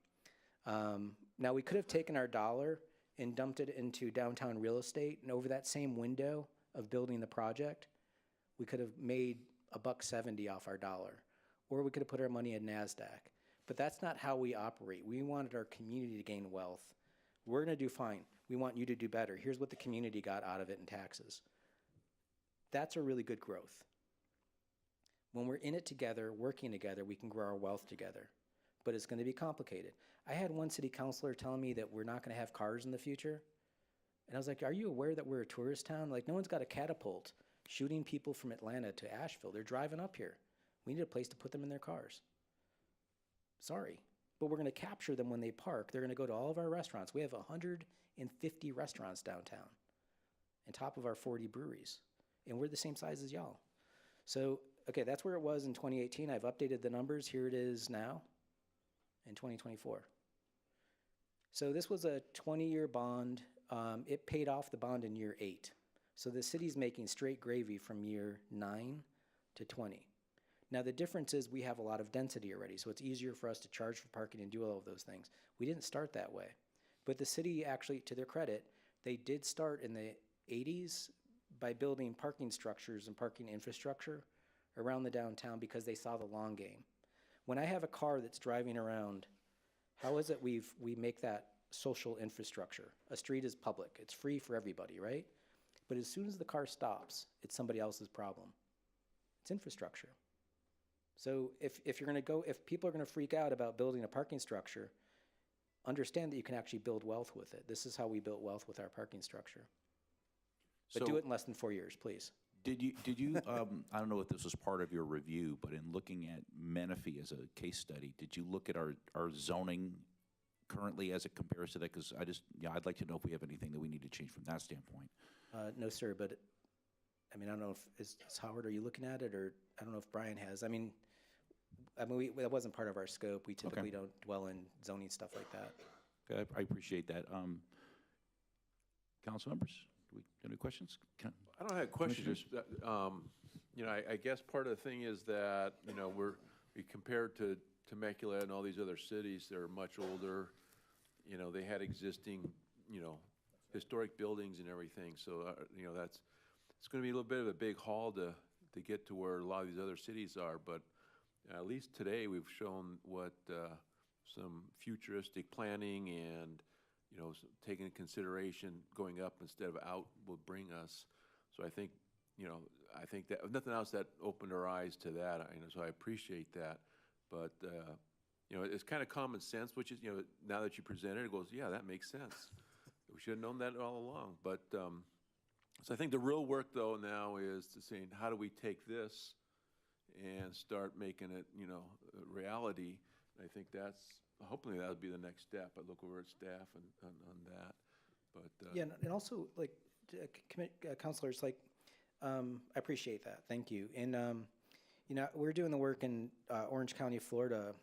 Now, we could have taken our dollar and dumped it into downtown real estate, and over that same window of building the project, we could have made $1.70 off our dollar, or we could have put our money in NASDAQ. But that's not how we operate. We wanted our community to gain wealth. We're going to do fine. We want you to do better. Here's what the community got out of it in taxes. That's a really good growth. When we're in it together, working together, we can grow our wealth together. But it's going to be complicated. I had one city councilor telling me that we're not going to have cars in the future. And I was like, are you aware that we're a tourist town? Like, no one's got a catapult shooting people from Atlanta to Asheville. They're driving up here. We need a place to put them in their cars. Sorry. But we're going to capture them when they park. They're going to go to all of our restaurants. We have 150 restaurants downtown on top of our 40 breweries. And we're the same size as y'all. So, okay, that's where it was in 2018. I've updated the numbers. Here it is now in 2024. So this was a 20-year bond. It paid off the bond in year 8. So the city's making straight gravy from year 9 to 20. Now the difference is we have a lot of density already, so it's easier for us to charge for parking and do all of those things. We didn't start that way. But the city actually, to their credit, they did start in the 80s by building parking structures and parking infrastructure around the downtown because they saw the long game. When I have a car that's driving around, how is it we make that social infrastructure? A street is public. It's free for everybody, right? But as soon as the car stops, it's somebody else's problem. It's infrastructure. So if people are going to freak out about building a parking structure, understand that you can actually build wealth with it. This is how we built wealth with our parking structure. But do it in less than 4 years, please. Did you I don't know if this was part of your review, but in looking at Menifee as a case study, did you look at our zoning currently as it compares to that? Because I'd like to know if we have anything that we need to change from that standpoint. No, sir, but I don't know if, is Howard, are you looking at it, or I don't know if Brian has. That wasn't part of our scope. We typically don't dwell in zoning stuff like that. Okay, I appreciate that. Council members, do we have any questions? I don't have questions. I guess part of the thing is that, we compared to Temecula and all these other cities, they're much older. They had existing, historic buildings and everything. So, it's going to be a little bit of a big haul to get to where a lot of these other cities are. But at least today we've shown what some futuristic planning and, taking into consideration going up instead of out will bring us. So I think that if nothing else, that opened our eyes to that. So I appreciate that. But it's kind of common sense, which is, now that you present it, it goes, yeah, that makes sense. We should have known that all along. But so I think the real work though now is to saying, how do we take this and start making it, a reality? I think hopefully that would be the next step. I look over at staff and on that. But yeah, and also counselors, I appreciate that. Thank you. And we're doing the work in Orange County, Florida,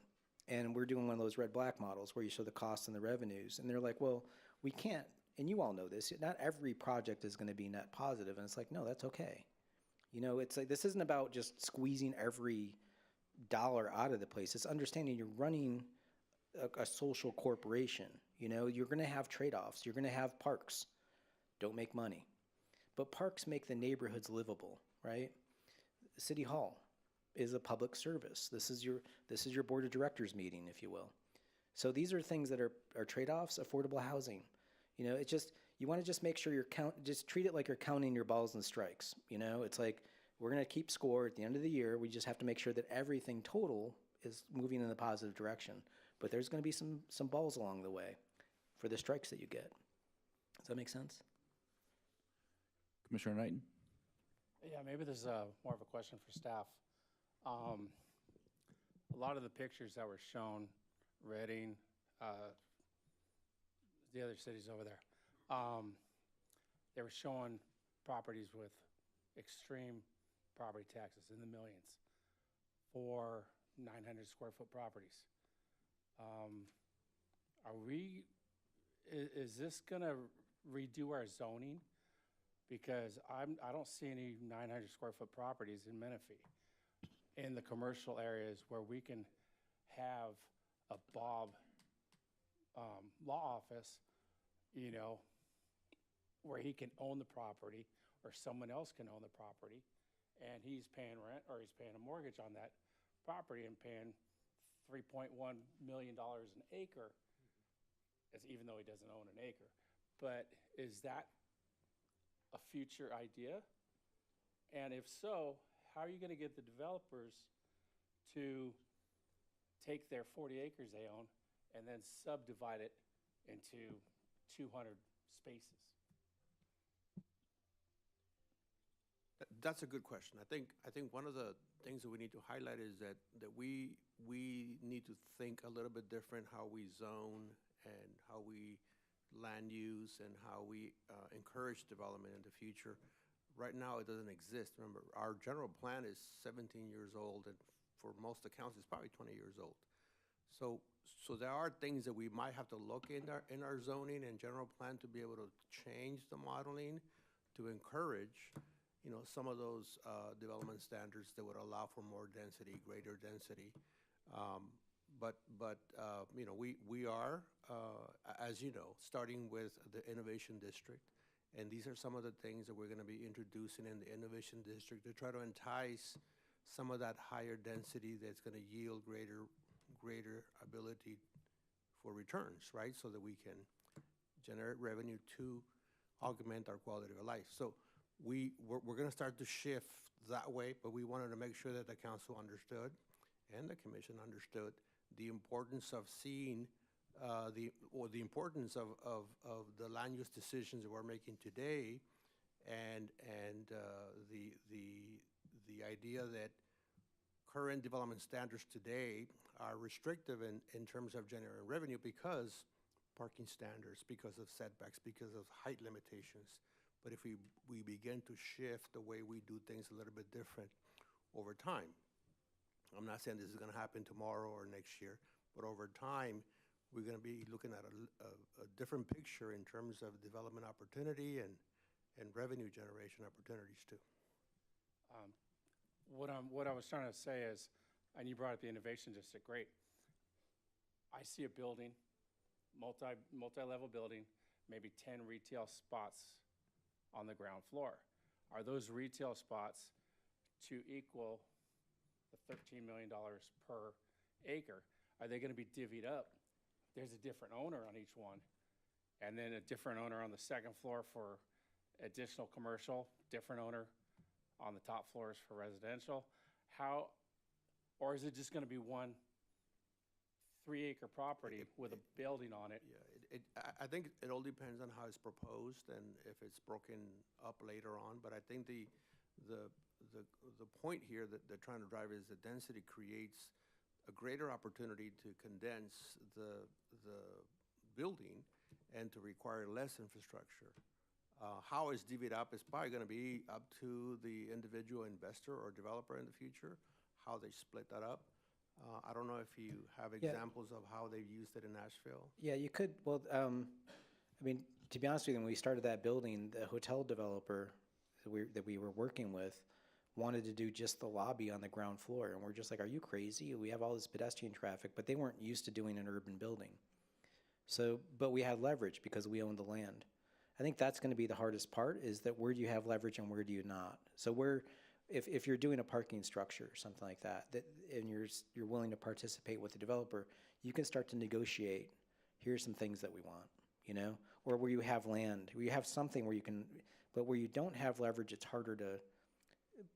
and we're doing one of those red-black models where you show the costs and the revenues. And they're like, well, we can't. And you all know this. Not every project is going to be net positive. And it's like, no, that's okay. It's like this isn't about just squeezing every dollar out of the place. It's understanding you're running a social corporation. You're going to have trade-offs. You're going to have parks. Don't make money. But parks make the neighborhoods livable, right? City Hall is a public service. This is your board of directors meeting, if you will. So these are things that are trade-offs. Affordable housing. It's just, you want to just make sure just treat it like you're counting your balls and strikes. It's like, we're going to keep score at the end of the year. We just have to make sure that everything total is moving in the positive direction. But there's going to be some balls along the way for the strikes that you get. Does that make sense? Commissioner Knighton? Yeah, maybe this is more of a question for staff. A lot of the pictures that were shown, Reading, the other cities over there, they were showing properties with extreme property taxes in the millions for 900 square foot properties. Is this gonna redo our zoning? Because I don't see any 900 square foot properties in Menifee in the commercial areas where we can have a Bob law office, where he can own the property or someone else can own the property, and he's paying rent or he's paying a mortgage on that property and paying $3.1 million an acre, even though he doesn't own an acre. But is that a future idea? And if so, how are you going to get the developers to take their 40 acres they own and then subdivide it into 200 spaces? That's a good question. I think one of the things that we need to highlight is that we need to think a little bit different how we zone and how we land use and how we encourage development in the future. Right now, it doesn't exist. Remember, our general plan is 17 years old, and for most accounts, it's probably 20 years old. So there are things that we might have to look in our zoning and general plan to be able to change the modeling to encourage, some of those development standards that would allow for more density, greater density. But we are, as you know, starting with the Innovation District. And these are some of the things that we're going to be introducing in the Innovation District to try to entice some of that higher density that's going to yield greater ability for returns, right? So that we can generate revenue to augment our quality of life. So we're going to start to shift that way, but we wanted to make sure that the council understood and the commission understood the importance of seeing the importance of the land use decisions that we're making today, and the idea that current development standards today are restrictive in terms of generating revenue because parking standards, because of setbacks, because of height limitations. But if we begin to shift the way we do things a little bit different over time, I'm not saying this is going to happen tomorrow or next year, but over time, we're going to be looking at a different picture in terms of development opportunity and revenue generation opportunities too. What I was trying to say is, and you brought up the Innovation District, great. I see a building, multi-level building, maybe 10 retail spots on the ground floor. Are those retail spots to equal the $13 million per acre? Are they going to be divvied up? There's a different owner on each one, and then a different owner on the second floor for additional commercial, different owner on the top floors for residential. Or is it just going to be one 3-acre property with a building on it? Yeah, I think it all depends on how it's proposed and if it's broken up later on. But I think the point here that they're trying to drive is that density creates a greater opportunity to condense the building and to require less infrastructure. How it's divvied up is probably going to be up to the individual investor or developer in the future, how they split that up. I don't know if you have examples of how they've used it in Nashville. Yeah, you could. Well, I mean, to be honest with you, when we started that building, the hotel developer that we were working with wanted to do just the lobby on the ground floor. And we're just like, are you crazy? We have all this pedestrian traffic, but they weren't used to doing an urban building. So, but we had leverage because we owned the land. I think that's going to be the hardest part, is that where do you have leverage and where do you not? So if you're doing a parking structure or something like that, and you're willing to participate with the developer, you can start to negotiate, here's some things that we want, or where you have land, where you have something where you can, but where you don't have leverage, it's harder to,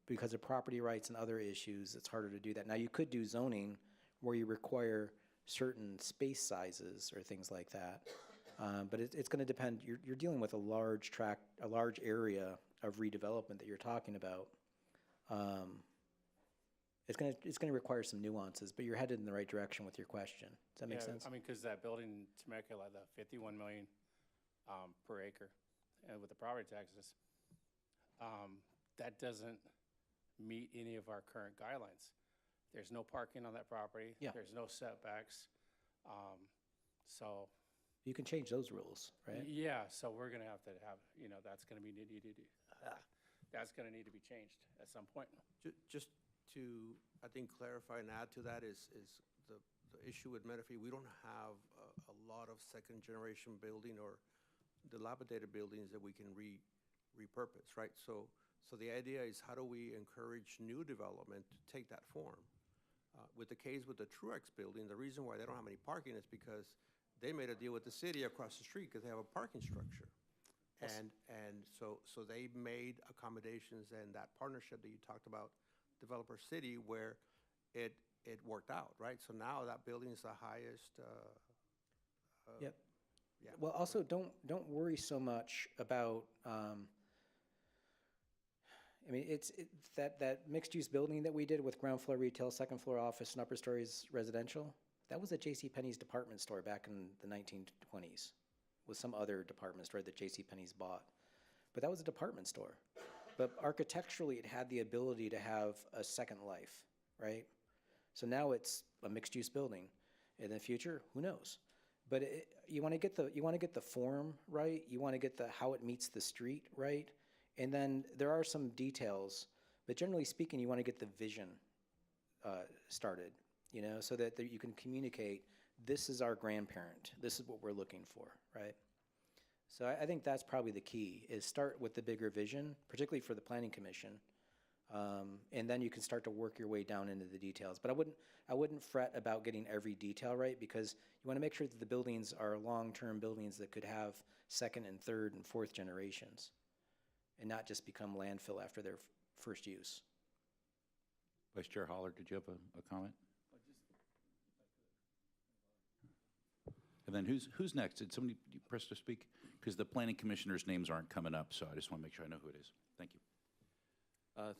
because of property rights and other issues, it's harder to do that. Now, you could do zoning where you require certain space sizes or things like that. But it's going to depend. You're dealing with a large area of redevelopment that you're talking about. It's going to require some nuances, but you're headed in the right direction with your question. Does that make sense? I mean, because that building in Temecula, the $51 million per acre, and with the property taxes, that doesn't meet any of our current guidelines. There's no parking on that property. Yeah. There's no setbacks. So you can change those rules, right? yeah, so we're going to have, that's going to be that's going to need to be changed at some point. Just to, I think, clarify and add to that is the issue with Menifee. We don't have a lot of second-generation building or dilapidated buildings that we can repurpose, right? So the idea is, how do we encourage new development to take that form? With the case with the Truex building, the reason why they don't have any parking is because they made a deal with the city across the street because they have a parking structure. And so they made accommodations, and that partnership that you talked about, Developer City, where it worked out, right? So now that building is the highest. Yep. Yeah. Well, also don't worry so much about I mean, that mixed-use building that we did with ground floor retail, second floor office, and upper stories residential, that was a JCPenney's department store back in the 1920s with some other department store that JCPenney's bought. But that was a department store. But architecturally, it had the ability to have a second life, right? So now it's a mixed-use building. In the future, who knows? But you want to get the form right. You want to get the how it meets the street right. And then there are some details, but generally speaking, you want to get the vision started, you know, so that you can communicate, this is our grandparent, this is what we're looking for, right? So I think that's probably the key, is start with the bigger vision, particularly for the Planning Commission, and then you can start to work your way down into the details. But I wouldn't fret about getting every detail right, because you want to make sure that the buildings are long-term buildings that could have second and third and fourth generations, and not just become landfill after their first use. Vice Chair Holler, did you have a comment? And then who's next? Did somebody press to speak? Because the planning commissioners' names aren't coming up, so I just want to make sure I know who it is. Thank you.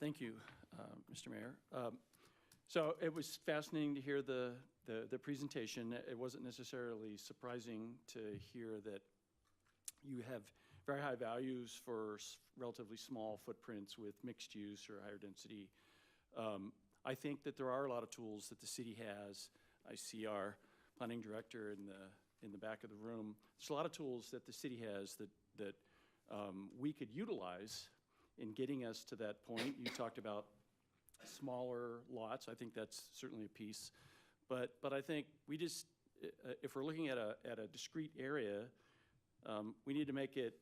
Thank you, Mr. Mayor. So it was fascinating to hear the presentation. It wasn't necessarily surprising to hear that you have very high values for relatively small footprints with mixed use or higher density. I think that there are a lot of tools that the city has. I see our planning director in the back of the room. There's a lot of tools that the city has that we could utilize in getting us to that point. You talked about smaller lots. I think that's certainly a piece. But I think we just, if we're looking at a discrete area, we need to make it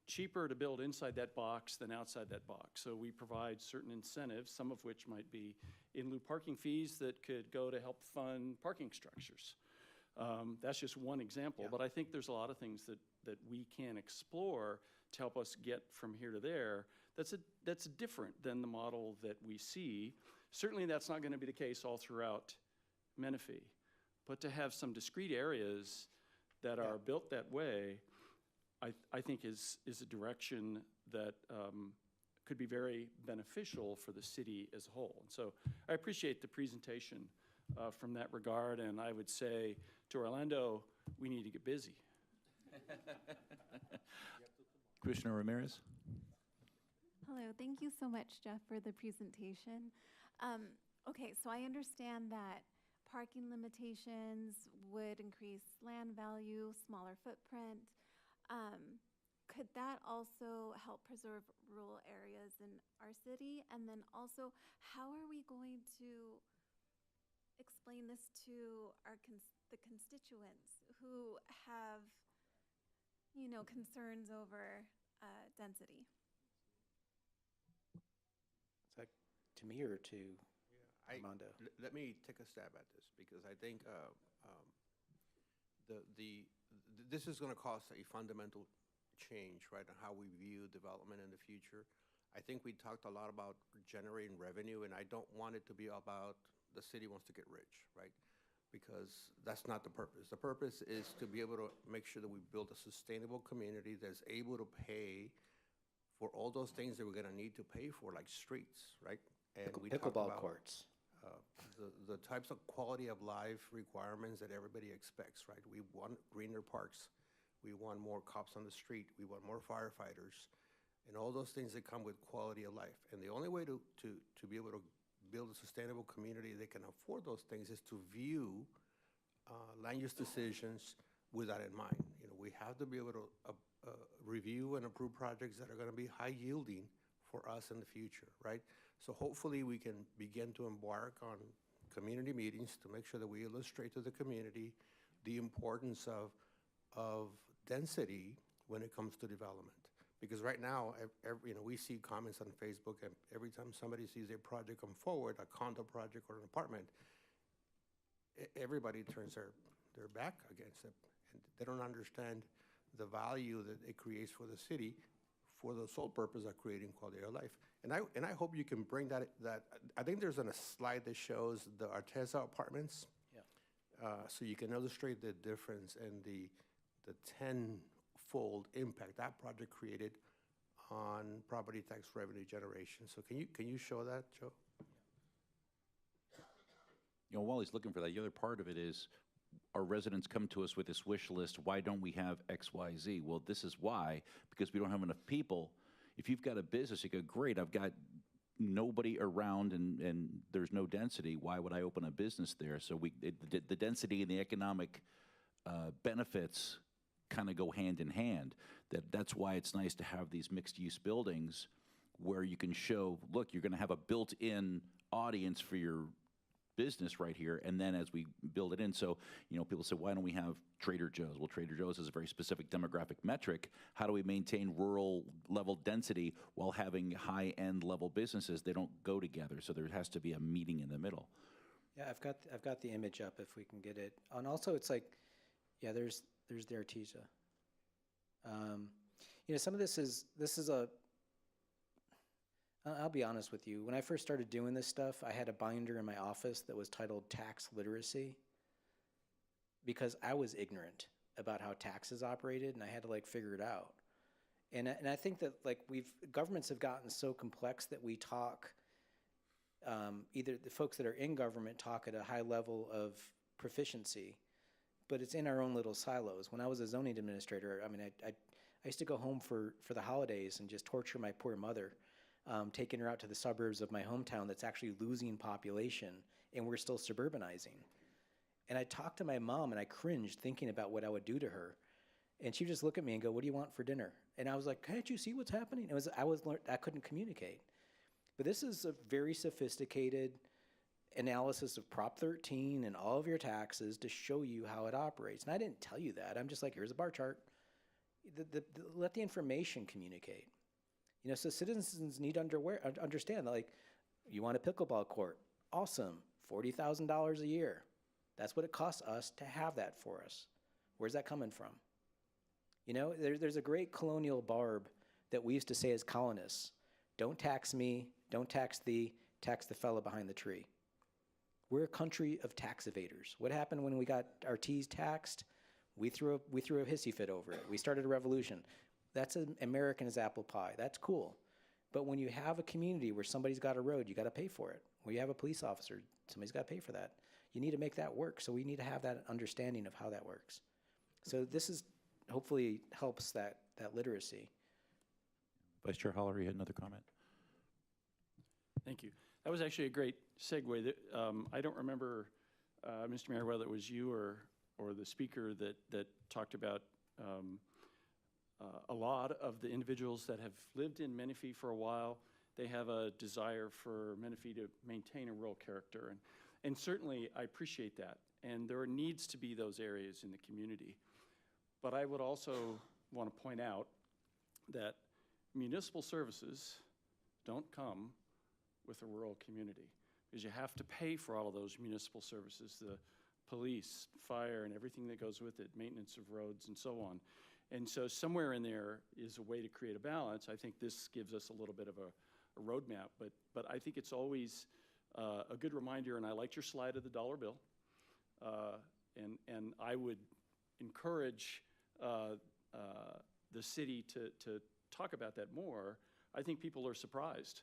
cheaper to build inside that box than outside that box. So we provide certain incentives, some of which might be in lieu parking fees that could go to help fund parking structures. That's just one example, but I think there's a lot of things that we can explore to help us get from here to there. That's different than the model that we see. Certainly that's not going to be the case all throughout Menifee, but to have some discrete areas that are built that way, I think is a direction that could be very beneficial for the city as a whole. And so I appreciate the presentation from that regard, and I would say to Orlando, we need to get busy. Commissioner Ramirez? Hello, thank you so much, Jeff, for the presentation. Okay, so I understand that parking limitations would increase land value, smaller footprint. Could that also help preserve rural areas in our city? And then also, how are we going to explain this to the constituents who have, you know, concerns over density? Is that to me or to Armando? Let me take a stab at this, because I think this is going to cause a fundamental change, right, on how we view development in the future. I think we talked a lot about generating revenue, and I don't want it to be about the city wants to get rich, right? Because that's not the purpose. The purpose is to be able to make sure that we build a sustainable community that's able to pay for all those things that we're going to need to pay for, like streets, right? And we talked Pickleball about courts. the types of quality of life requirements that everybody expects, right? We want greener parks. We want more cops on the street. We want more firefighters, and all those things that come with quality of life. And the only way to be able to build a sustainable community that can afford those things is to view land use decisions with that in mind. You know, we have to be able to review and approve projects that are going to be high yielding for us in the future, right? So hopefully we can begin to embark on community meetings to make sure that we illustrate to the community the importance of density when it comes to development. Because right now, you know, we see comments on Facebook, and every time somebody sees a project come forward, a condo project or an apartment, everybody turns their back against it, and they don't understand the value that it creates for the city for the sole purpose of creating quality of life. And I hope you can bring that I think there's a slide that shows the Arteza apartments. Yeah. So you can illustrate the difference and the tenfold impact that project created on property tax revenue generation. So can you show that, Joe? You know, while he's looking for that, the other part of it is our residents come to us with this wish list. Why don't we have X, Y, Z? Well, this is why, because we don't have enough people. If you've got a business, you go, great, I've got nobody around and there's no density. Why would I open a business there? So the density and the economic benefits kind of go hand in hand. That's why it's nice to have these mixed-use buildings where you can show, look, you're going to have a built-in audience for your business right here, and then as we build it in, so, you know, people say, why don't we have Trader Joe's? Well, Trader Joe's is a very specific demographic metric. How do we maintain rural level density while having high-end level businesses? They don't go together, so there has to be a meeting in the middle. Yeah, I've got the image up if we can get it. And also, it's like, yeah, there's the Artesia. You know, some of this is a. I'll be honest with you. When I first started doing this stuff, I had a binder in my office that was titled Tax Literacy because I was ignorant about how taxes operated, and I had to like figure it out. And I think that like governments have gotten so complex that we talk. Either the folks that are in government talk at a high level of proficiency, but it's in our own little silos. When I was a zoning administrator, I mean, I used to go home for the holidays and just torture my poor mother, taking her out to the suburbs of my hometown that's actually losing population, and we're still suburbanizing. And I talked to my mom, and I cringed thinking about what I would do to her. And she would just look at me and go, "What do you want for dinner?" And I was like, "Can't you see what's happening?" I couldn't communicate. But this is a very sophisticated analysis of Prop 13 and all of your taxes to show you how it operates. And I didn't tell you that. I'm just like, here's a bar chart. Let the information communicate. You know, so citizens need to understand that, like, you want a pickleball court. Awesome. $40,000 a year. That's what it costs us to have that for us. Where's that coming from? You know, there's a great colonial barb that we used to say as colonists. Don't tax me, don't tax thee, tax the fella behind the tree. We're a country of tax evaders. What happened when we got our T's taxed? We threw a hissy fit over it. We started a revolution. That's as American as apple pie. That's cool. But when you have a community where somebody's got a road, you got to pay for it. Where you have a police officer, somebody's got to pay for that. You need to make that work. So we need to have that understanding of how that works. So this is hopefully helps that literacy. Vice Chair Holler, you had another comment? Thank you. That was actually a great segue. I don't remember, Mr. Mayor, whether it was you or the speaker that talked about a lot of the individuals that have lived in Menifee for a while. They have a desire for Menifee to maintain a rural character. And certainly I appreciate that. And there needs to be those areas in the community. But I would also want to point out that municipal services don't come with a rural community, because you have to pay for all of those municipal services, the police, fire, and everything that goes with it, maintenance of roads and so on. And so somewhere in there is a way to create a balance. I think this gives us a little bit of a roadmap, but I think it's always a good reminder, and I liked your slide of the dollar bill, and I would encourage the city to talk about that more. I think people are surprised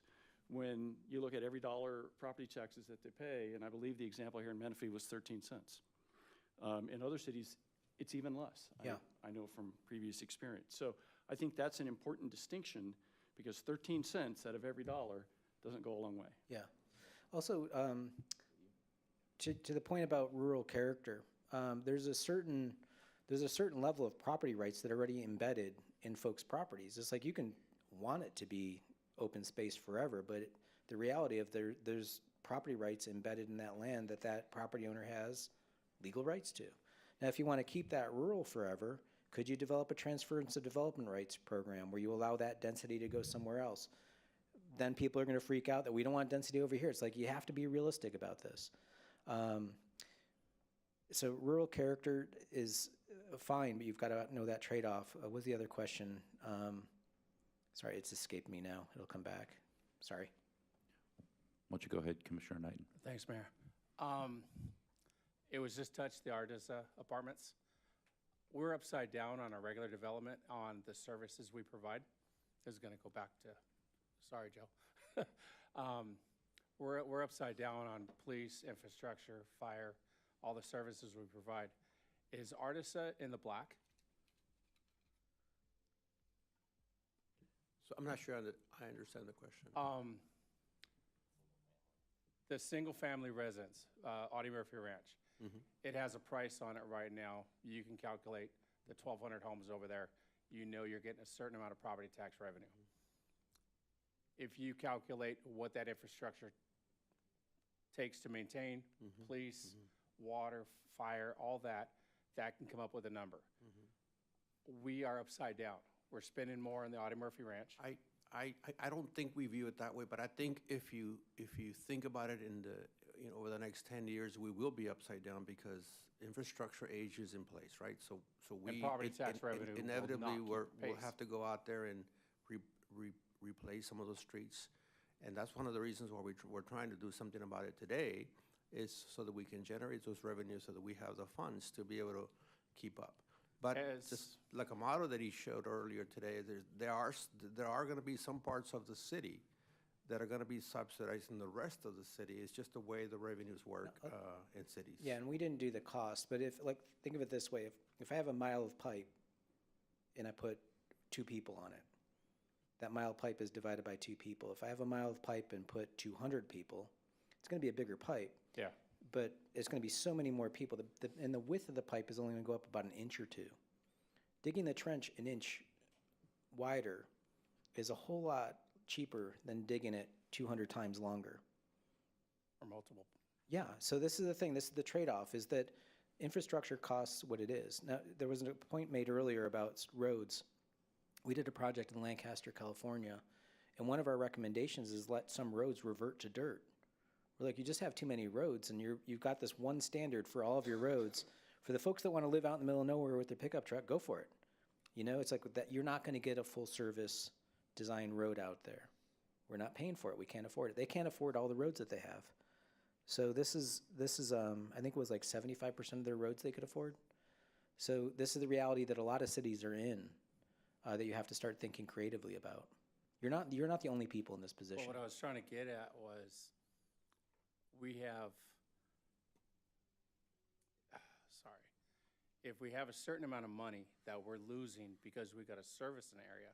when you look at every dollar property taxes that they pay, and I believe the example here in Menifee was 13 cents. In other cities, it's even less. Yeah. I know from previous experience. So I think that's an important distinction, because 13 cents out of every dollar doesn't go a long way. Yeah. Also, to the point about rural character, there's a certain level of property rights that are already embedded in folks' properties. It's like you can want it to be open space forever, but the reality of there's property rights embedded in that land that property owner has legal rights to. Now, if you want to keep that rural forever, could you develop a transference of development rights program where you allow that density to go somewhere else? Then people are going to freak out that we don't want density over here. It's like you have to be realistic about this. So rural character is fine, but you've got to know that trade-off. What was the other question? Sorry, it's escaped me now. It'll come back. Sorry. Why don't you go ahead, Commissioner Knighton? Thanks, Mayor. It was just touched, the Artesa apartments. We're upside down on our regular development on the services we provide. is going to go back to, sorry, Joe. We're upside down on police, infrastructure, fire, all the services we provide. Is Artisa in the black? So I'm not sure that I understand the question. The single-family residence, Audie Murphy Ranch, it has a price on it right now. You can calculate the 1,200 homes over there. You know you're getting a certain amount of property tax revenue. If you calculate what that infrastructure takes to maintain, police, water, fire, all that, that can come up with a number. We are upside down. We're spending more on the Audie Murphy Ranch. I don't think we view it that way, but I think if you think about it in the, over the next 10 years, we will be upside down because infrastructure ages in place, right? So we property tax revenue will inevitably not keep we'll pace. have to go out there and replace some of those streets, and that's one of the reasons why we're trying to do something about it today, is so that we can generate those revenues, so that we have the funds to be able to keep up. But just like a model that he showed earlier today, there are going to be some parts of the city that are going to be subsidizing the rest of the city. It's just the way the revenues work in cities. Yeah, and we didn't do the cost, but think of it this way, if I have a mile of pipe and I put 2 people on it, that mile of pipe is divided by 2 people. If I have a mile of pipe and put 200 people, it's going to be a bigger pipe. Yeah. But it's going to be so many more people, and the width of the pipe is only going to go up about an inch or 2. Digging the trench an inch wider is a whole lot cheaper than digging it 200 times longer. Or multiple. Yeah, so this is the thing, this is the trade-off, is that infrastructure costs what it is. Now, there was a point made earlier about roads. We did a project in Lancaster, California, and one of our recommendations is let some roads revert to dirt. We're like, you just have too many roads, and you've got this one standard for all of your roads. For the folks that want to live out in the middle of nowhere with their pickup truck, go for it. It's like that. You're not going to get a full-service design road out there. We're not paying for it. We can't afford it. They can't afford all the roads that they have. So this is I think it was like 75% of their roads they could afford. So this is the reality that a lot of cities are in, that you have to start thinking creatively about. You're not the only people in this position. Well, what I was trying to get at was, we have, if we have a certain amount of money that we're losing because we got to service an area,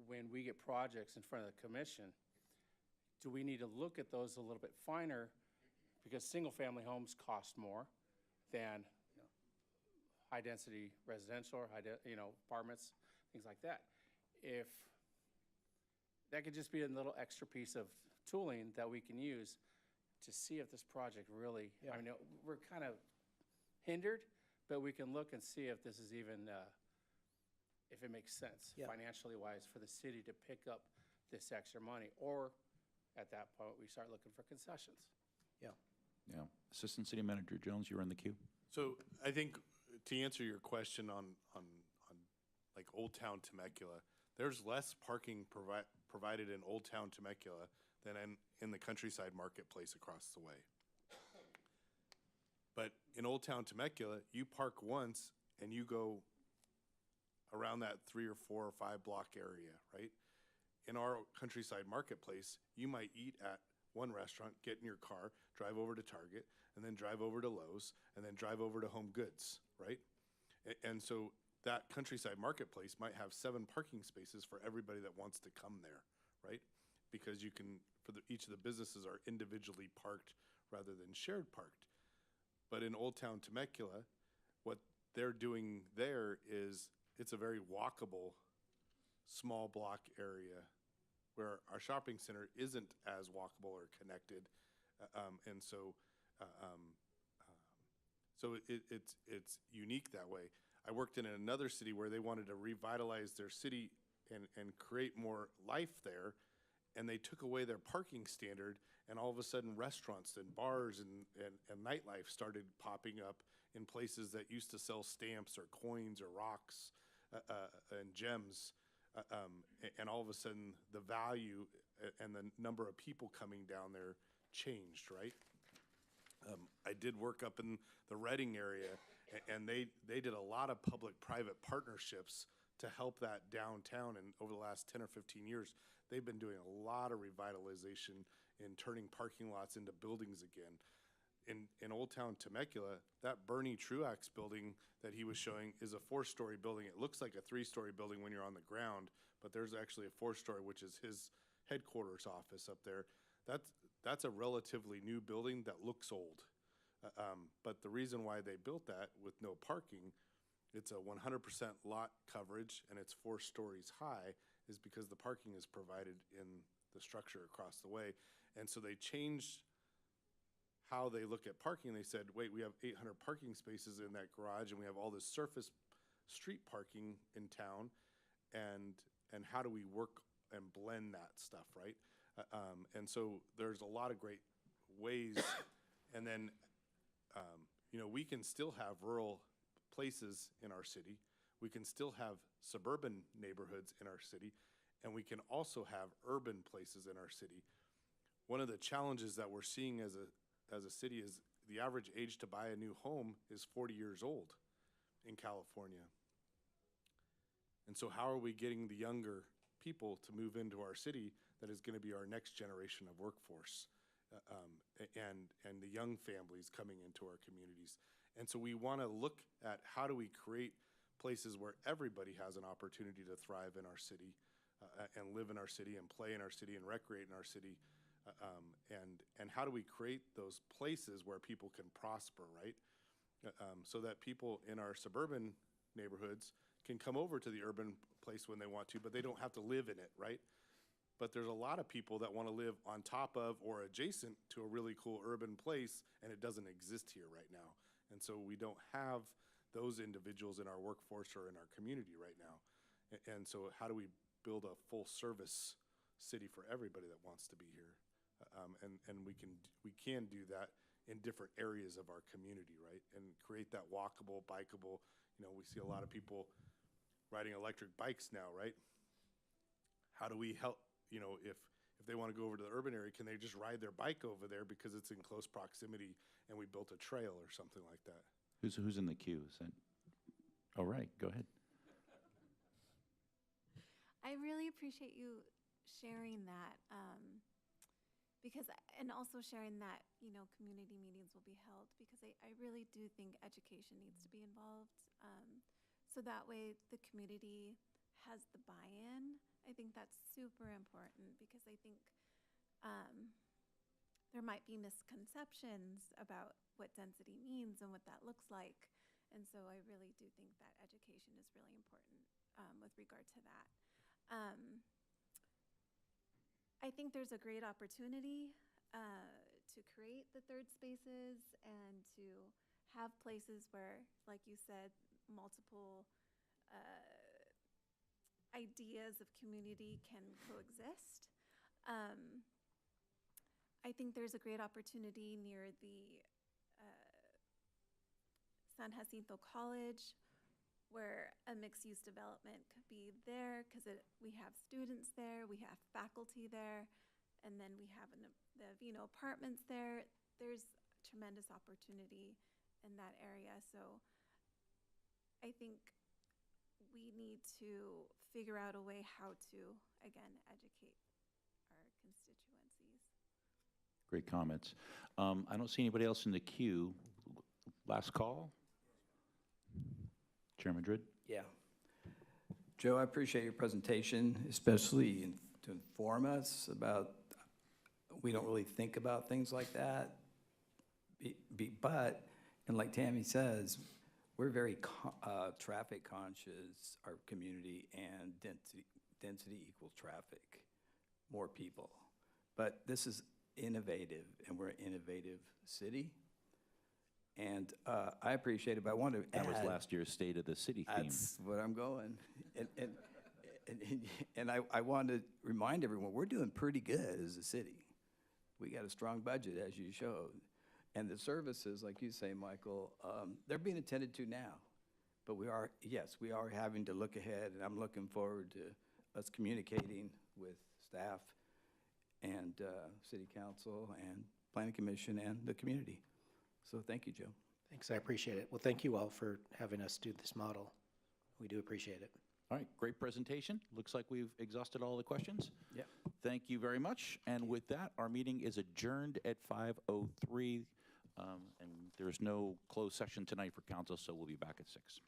when we get projects in front of the commission, do we need to look at those a little bit finer? Because single-family homes cost more than high-density residential or apartments, things like that. If that could just be a little extra piece of tooling that we can use to see if this project really, Yeah. I mean, we're kind of hindered, but we can look and see if this is even, if it makes sense Yeah. financially wise for the city to pick up this extra money. Or at that point, we start looking for concessions. Yeah. Assistant City Manager Jones, you're in the queue. So I think to answer your question on like Old Town Temecula, there's less parking provided in Old Town Temecula than in the Countryside Marketplace across the way. But in Old Town Temecula, you park once and you go around that 3 or 4 or 5 block area, right? In our Countryside Marketplace, you might eat at one restaurant, get in your car, drive over to Target, and then drive over to Lowe's, and then drive over to Home Goods, right? And so that Countryside Marketplace might have 7 parking spaces for everybody that wants to come there, right? Because you can, each of the businesses are individually parked rather than shared parked. But in Old Town Temecula, what they're doing there is it's a very walkable, small block area where our shopping center isn't as walkable or connected, and so it's unique that way. I worked in another city where they wanted to revitalize their city and create more life there, and they took away their parking standard, and all of a sudden restaurants and bars and nightlife started popping up in places that used to sell stamps or coins or rocks and gems. And all of a sudden, the value and the number of people coming down there changed, right? I did work up in the Reading area, and they did a lot of public-private partnerships to help that downtown. And over the last 10 or 15 years, they've been doing a lot of revitalization in turning parking lots into buildings again. In Old Town Temecula, that Bernie Truax building that he was showing is a 4-story building. It looks like a 3-story building when you're on the ground, but there's actually a 4-story, which is his headquarters office up there. That's a relatively new building that looks old. But the reason why they built that with no parking, it's a 100% lot coverage and it's 4 stories high, is because the parking is provided in the structure across the way. And so they changed how they look at parking. They said, wait, we have 800 parking spaces in that garage and we have all this surface street parking in town, and how do we work and blend that stuff, right? And so there's a lot of great ways. And then, we can still have rural places in our city. We can still have suburban neighborhoods in our city, and we can also have urban places in our city. One of the challenges that we're seeing as a city is the average age to buy a new home is 40 years old in California. And so how are we getting the younger people to move into our city that is going to be our next generation of workforce, and the young families coming into our communities? And so we want to look at how do we create places where everybody has an opportunity to thrive in our city, and live in our city and play in our city and recreate in our city. And how do we create those places where people can prosper, right? So that people in our suburban neighborhoods can come over to the urban place when they want to, but they don't have to live in it, right? But there's a lot of people that want to live on top of or adjacent to a really cool urban place, and it doesn't exist here right now. And so we don't have those individuals in our workforce or in our community right now. And so how do we build a full service city for everybody that wants to be here? And we can do that in different areas of our community, right? And create that walkable, bikeable. We see a lot of people riding electric bikes now, right? How do we help, if they want to go over to the urban area, can they just ride their bike over there because it's in close proximity and we built a trail or something like that? Who's in the queue? Is that? All right, go ahead. I really appreciate you sharing that, and also sharing that, community meetings will be held, because I really do think education needs to be involved. So that way the community has the buy-in. I think that's super important, because I think there might be misconceptions about what density means and what that looks like. And so I really do think that education is really important with regard to that. I think there's a great opportunity to create the third spaces and to have places where, like you said, multiple ideas of community can coexist. I think there's a great opportunity near the San Jacinto College, where a mixed-use development could be there, because we have students there, we have faculty there, and then we have the Vino apartments there. There's tremendous opportunity in that area. So I think we need to figure out a way how to, again, educate our constituencies. Great comments. I don't see anybody else in the queue. Last call. Chair Madrid? Yeah. Joe, I appreciate your presentation, especially to inform us about, we don't really think about things like that. But, and like Tammy says, we're very traffic conscious, our community, and density equals traffic, more people. But this is innovative, and we're an innovative city. And I appreciate it, but I want to add. That was last year's State of the City theme. That's what I'm going. And I want to remind everyone, we're doing pretty good as a city. We got a strong budget, as you showed. And the services, like you say, Michael, they're being attended to now. But we are having to look ahead, and I'm looking forward to us communicating with staff and city council and planning commission and the community. So thank you, Joe. Thanks, I appreciate it. Well, thank you all for having us do this model. We do appreciate it. All right, great presentation. Looks like we've exhausted all the questions. Yep. Thank you very much. And with that, our meeting is adjourned at 5:03. And there's no closed session tonight for council, so we'll be back at 6.